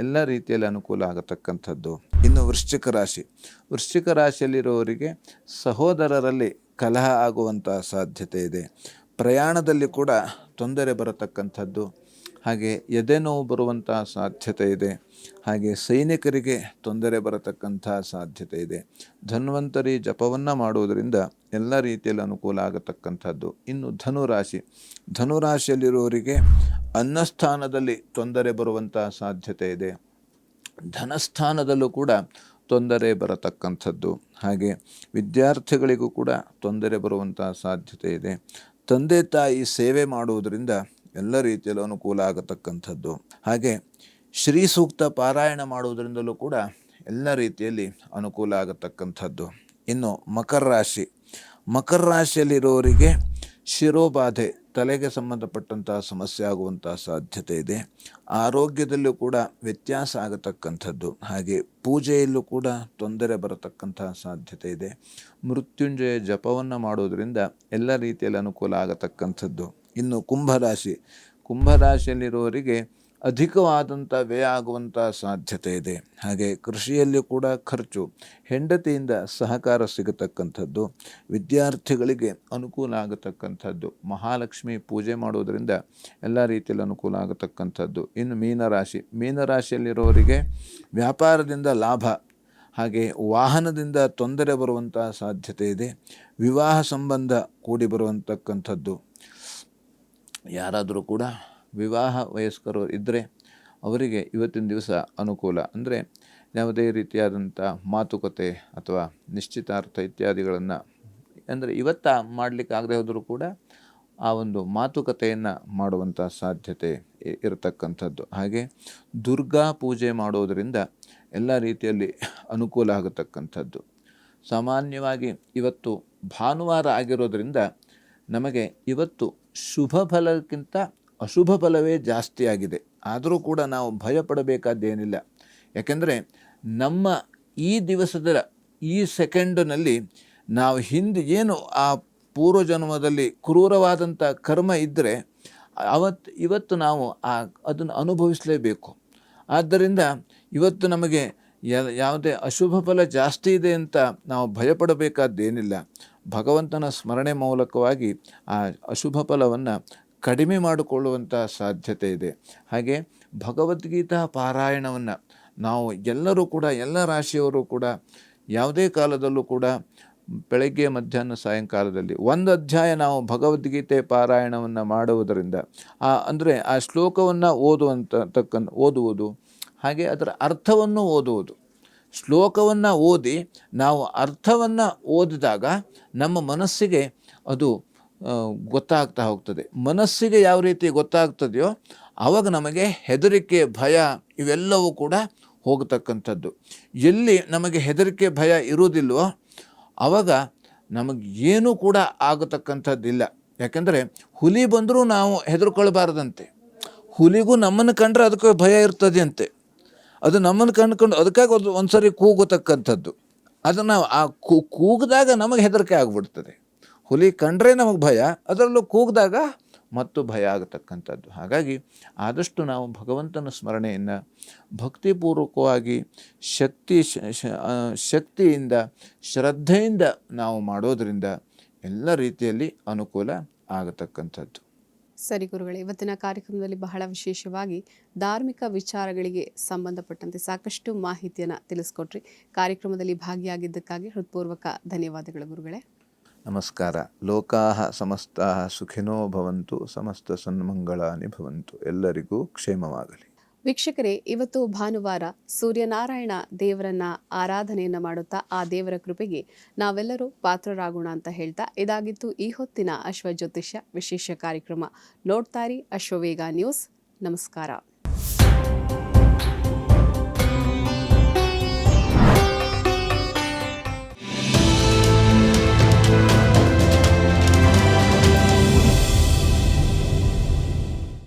S2: ಎಲ್ಲ ರೀತಿಯಲ್ಲಿ ಅನುಕೂಲ ಆಗತಕ್ಕಂಥದ್ದು. ಇನ್ನು ವೃಶ್ಚಿಕ ರಾಶಿ, ವೃಶ್ಚಿಕ ರಾಶಿಯಲ್ಲಿರೋರಿಗೆ ಸಹೋದರರಲ್ಲಿ ಕಲಹ ಆಗುವಂಥ ಸಾಧ್ಯತೆ ಇದೆ. ಪ್ರಯಾಣದಲ್ಲಿ ಕೂಡ ತೊಂದರೆ ಬರತಕ್ಕಂಥದ್ದು, ಹಾಗೆ ಎದೆನೋವು ಬರುವಂಥ ಸಾಧ್ಯತೆ ಇದೆ. ಹಾಗೆ ಸೈನಿಕರಿಗೆ ತೊಂದರೆ ಬರತಕ್ಕಂಥ ಸಾಧ್ಯತೆ ಇದೆ. ಧನ್ವಂತರಿ ಜಪವನ್ನು ಮಾಡುವುದರಿಂದ ಎಲ್ಲ ರೀತಿಯಲ್ಲಿ ಅನುಕೂಲ ಆಗತಕ್ಕಂಥದ್ದು. ಇನ್ನು ಧನುರಾಶಿ, ಧನುರಾಶಿಯಲ್ಲಿರುವವರಿಗೆ ಅನ್ನಸ್ಥಾನದಲ್ಲಿ ತೊಂದರೆ ಬರುವಂಥ ಸಾಧ್ಯತೆ ಇದೆ. ಧನಸ್ಥಾನದಲ್ಲೂ ಕೂಡ ತೊಂದರೆ ಬರತಕ್ಕಂಥದ್ದು. ಹಾಗೆ ವಿದ್ಯಾರ್ಥಿಗಳಿಗೂ ಕೂಡ ತೊಂದರೆ ಬರುವಂಥ ಸಾಧ್ಯತೆ ಇದೆ. ತಂದೆ ತಾಯಿ ಸೇವೆ ಮಾಡುವುದರಿಂದ ಎಲ್ಲ ರೀತಿಯಲ್ಲೂ ಅನುಕೂಲ ಆಗತಕ್ಕಂಥದ್ದು. ಹಾಗೆ ಶ್ರೀ ಸೂಕ್ತ ಪಾರಾಯಣ ಮಾಡುವುದರಿಂದಲೂ ಕೂಡ ಎಲ್ಲ ರೀತಿಯಲ್ಲಿ ಅನುಕೂಲ ಆಗತಕ್ಕಂಥದ್ದು. ಇನ್ನು ಮಕರ ರಾಶಿ, ಮಕರ ರಾಶಿಯಲ್ಲಿರೋರಿಗೆ ಶಿರೋಬಾಧೆ, ತಲೆಗೆ ಸಂಬಂಧಪಟ್ಟಂಥ ಸಮಸ್ಯೆ ಆಗುವಂಥ ಸಾಧ್ಯತೆ ಇದೆ. ಆರೋಗ್ಯದಲ್ಲೂ ಕೂಡ ವ್ಯತ್ಯಾಸ ಆಗತಕ್ಕಂಥದ್ದು. ಹಾಗೆ ಪೂಜೆಯಲ್ಲೂ ಕೂಡ ತೊಂದರೆ ಬರತಕ್ಕಂಥ ಸಾಧ್ಯತೆ ಇದೆ. ಮೃತ್ಯುಂಜಯ ಜಪವನ್ನು ಮಾಡೋದರಿಂದ ಎಲ್ಲ ರೀತಿಯಲ್ಲಿ ಅನುಕೂಲ ಆಗತಕ್ಕಂಥದ್ದು. ಇನ್ನು ಕುಂಭರಾಶಿ, ಕುಂಭರಾಶಿಯಲ್ಲಿರುವವರಿಗೆ ಅಧಿಕವಾದಂಥ ವ್ಯಯ ಆಗುವಂಥ ಸಾಧ್ಯತೆ ಇದೆ. ಹಾಗೆ ಕೃಷಿಯಲ್ಲಿ ಕೂಡ ಖರ್ಚು, ಹೆಂಡತಿಯಿಂದ ಸಹಕಾರ ಸಿಗತಕ್ಕಂಥದ್ದು, ವಿದ್ಯಾರ್ಥಿಗಳಿಗೆ ಅನುಕೂಲ ಆಗತಕ್ಕಂಥದ್ದು. ಮಹಾಲಕ್ಷ್ಮಿ ಪೂಜೆ ಮಾಡೋದರಿಂದ ಎಲ್ಲ ರೀತಿಯಲ್ಲಿ ಅನುಕೂಲ ಆಗತಕ್ಕಂಥದ್ದು. ಇನ್ನು ಮೀನರಾಶಿ, ಮೀನರಾಶಿಯಲ್ಲಿರೋರಿಗೆ ವ್ಯಾಪಾರದಿಂದ ಲಾಭ, ಹಾಗೆ ವಾಹನದಿಂದ ತೊಂದರೆ ಬರುವಂಥ ಸಾಧ್ಯತೆ ಇದೆ. ವಿವಾಹ ಸಂಬಂಧ ಕೂಡಿ ಬರುವಂತಕ್ಕಂಥದ್ದು. ಯಾರಾದರೂ ಕೂಡ ವಿವಾಹ ವಯಸ್ಕರು ಇದ್ದರೆ ಅವರಿಗೆ ಇವತ್ತಿನ ದಿವಸ ಅನುಕೂಲ. ಅಂದರೆ ಯಾವುದೇ ರೀತಿಯಾದಂಥ ಮಾತುಕತೆ ಅಥವಾ ನಿಶ್ಚಿತಾರ್ಥ ಇತ್ಯಾದಿಗಳನ್ನು ಅಂದರೆ ಇವತ್ತ ಮಾಡಲಿಕ್ಕೆ ಆಗದೆ ಹೋದರೂ ಕೂಡ ಆ ಒಂದು ಮಾತುಕತೆಯನ್ನು ಮಾಡುವಂಥ ಸಾಧ್ಯತೆ ಇರತಕ್ಕಂಥದ್ದು. ಹಾಗೆ ದುರ್ಗಾ ಪೂಜೆ ಮಾಡೋದರಿಂದ ಎಲ್ಲ ರೀತಿಯಲ್ಲಿ ಅನುಕೂಲ ಆಗತಕ್ಕಂಥದ್ದು. ಸಾಮಾನ್ಯವಾಗಿ ಇವತ್ತು ಭಾನುವಾರ ಆಗಿರೋದರಿಂದ ನಮಗೆ ಇವತ್ತು ಶುಭ ಫಲಕ್ಕಿಂತ ಅಶುಭ ಫಲವೇ ಜಾಸ್ತಿ ಆಗಿದೆ. ಆದರೂ ಕೂಡ ನಾವು ಭಯಪಡಬೇಕಾದ್ದೇನಿಲ್ಲ. ಯಾಕೆಂದರೆ ನಮ್ಮ ಈ ದಿವಸದ ಈ ಸೆಕೆಂಡಿನಲ್ಲಿ ನಾವು ಹಿಂದೆ ಏನು ಆ ಪೂರ್ವಜನ್ಮದಲ್ಲಿ ಕ್ರೂರವಾದಂಥ ಕರ್ಮ ಇದ್ದರೆ ಇವತ್ತು ನಾವು ಅದನ್ನು ಅನುಭವಿಸಲೇಬೇಕು. ಆದ್ದರಿಂದ ಇವತ್ತು ನಮಗೆ ಯಾವುದೇ ಅಶುಭ ಫಲ ಜಾಸ್ತಿ ಇದೆ ಅಂತ ನಾವು ಭಯಪಡಬೇಕಾದ್ದೇನಿಲ್ಲ. ಭಗವಂತನ ಸ್ಮರಣೆ ಮೂಲಕವಾಗಿ ಆ ಅಶುಭ ಫಲವನ್ನು ಕಡಿಮೆ ಮಾಡಿಕೊಳ್ಳುವಂಥ ಸಾಧ್ಯತೆ ಇದೆ. ಹಾಗೆ ಭಗವದ್ಗೀತಾ ಪಾರಾಯಣವನ್ನು ನಾವು ಎಲ್ಲರೂ ಕೂಡ, ಎಲ್ಲ ರಾಶಿಯವರು ಕೂಡ ಯಾವುದೇ ಕಾಲದಲ್ಲೂ ಕೂಡ ಬೆಳಗ್ಗೆ ಮಧ್ಯಾಹ್ನ ಸಾಯಂಕಾಲದಲ್ಲಿ ಒಂದು ಅಧ್ಯಾಯ ನಾವು ಭಗವದ್ಗೀತೆ ಪಾರಾಯಣವನ್ನು ಮಾಡುವುದರಿಂದ ಅಂದರೆ ಆ ಶ್ಲೋಕವನ್ನು ಓದುವುದು, ಹಾಗೆ ಅದರ ಅರ್ಥವನ್ನು ಓದುವುದು. ಶ್ಲೋಕವನ್ನು ಓದಿ ನಾವು ಅರ್ಥವನ್ನು ಓದಿದಾಗ ನಮ್ಮ ಮನಸ್ಸಿಗೆ ಅದು ಗೊತ್ತಾಗ್ತಾ ಹೋಗ್ತದೆ. ಮನಸ್ಸಿಗೆ ಯಾವ ರೀತಿ ಗೊತ್ತಾಗ್ತದೆಯೋ ಆವಾಗ ನಮಗೆ ಹೆದರಿಕೆ, ಭಯ ಇವೆಲ್ಲವೂ ಕೂಡ ಹೋಗತಕ್ಕಂಥದ್ದು. ಎಲ್ಲಿ ನಮಗೆ ಹೆದರಿಕೆ ಭಯ ಇರುವುದಿಲ್ವೋ ಆವಾಗ ನಮಗೇನೂ ಕೂಡ ಆಗತಕ್ಕಂಥದ್ದಿಲ್ಲ. ಯಾಕೆಂದರೆ ಹುಲಿ ಬಂದರೂ ನಾವು ಹೆದರ್ಕೊಳ್ಬಾರ್ದಂತೆ. ಹುಲಿಗೂ ನಮ್ಮನ್ನು ಕಂಡ್ರೆ ಅದಕ್ಕೆ ಭಯ ಇರ್ತದೆ ಅಂತೆ. ಅದು ನಮ್ಮನ್ನು ಕಂಡುಕೊಂಡು ಅದಕ್ಕಾಗಿ ಒಂದು ಸರಿ ಕೂಗತಕ್ಕಂಥದ್ದು. ಅದನ್ನು ಆ ಕೂಗಿದಾಗ ನಮಗೆ ಹೆದರಿಕೆ ಆಗಿಬಿಡ್ತದೆ. ಹುಲಿ ಕಂಡ್ರೆ ನಮಗೆ ಭಯ, ಅದರಲ್ಲೂ ಕೂಗಿದಾಗ ಮತ್ತು ಭಯ ಆಗತಕ್ಕಂಥದ್ದು. ಹಾಗಾಗಿ ಆದಷ್ಟು ನಾವು ಭಗವಂತನ ಸ್ಮರಣೆಯನ್ನು ಭಕ್ತಿಪೂರ್ವಕವಾಗಿ ಶಕ್ತಿಯಿಂದ ಶ್ರದ್ಧೆಯಿಂದ ನಾವು ಮಾಡೋದರಿಂದ ಎಲ್ಲ ರೀತಿಯಲ್ಲಿ ಅನುಕೂಲ ಆಗತಕ್ಕಂಥದ್ದು.
S1: ಸರಿ ಗುರುಗಳೇ, ಇವತ್ತಿನ ಕಾರ್ಯಕ್ರಮದಲ್ಲಿ ಬಹಳ ವಿಶೇಷವಾಗಿ ಧಾರ್ಮಿಕ ವಿಚಾರಗಳಿಗೆ ಸಂಬಂಧಪಟ್ಟಂತೆ ಸಾಕಷ್ಟು ಮಾಹಿತಿಯನ್ನು ತಿಳಿಸ್ಕೊಟ್ರಿ. ಕಾರ್ಯಕ್ರಮದಲ್ಲಿ ಭಾಗಿಯಾಗಿದ್ದಕ್ಕಾಗಿ ಹೃತ್ಪೂರ್ವಕ ಧನ್ಯವಾದಗಳು ಗುರುಗಳೇ.
S2: ನಮಸ್ಕಾರ. ಲೋಕಾಹ ಸಮಸ್ತಾಹ ಸುಖಿನೋ ಭವಂತು, ಸಮಸ್ತ ಸನ್ಮಂಗಳಾನಿ ಭವಂತು. ಎಲ್ಲರಿಗೂ ಕ್ಷೇಮವಾಗಲಿ.
S1: ವೀಕ್ಷಕರೇ, ಇವತ್ತು ಭಾನುವಾರ ಸೂರ್ಯನಾರಾಯಣ ದೇವರನ್ನ ಆರಾಧನೆಯನ್ನ ಮಾಡುತ್ತಾ ಆ ದೇವರ ಕೃಪೆಗೆ ನಾವೆಲ್ಲರೂ ಪಾತ್ರರಾಗೋಣ ಅಂತ ಹೇಳ್ತಾ ಇದಾಗಿತ್ತು ಈ ಹೊತ್ತಿನ ಅಶ್ವಜ್ಯೋತಿಷ್ಯ ವಿಶೇಷ ಕಾರ್ಯಕ್ರಮ. ನೋಡ್ತಾರಿ ಅಶ್ವವೇಗ ನ್ಯೂಸ್. ನಮಸ್ಕಾರ.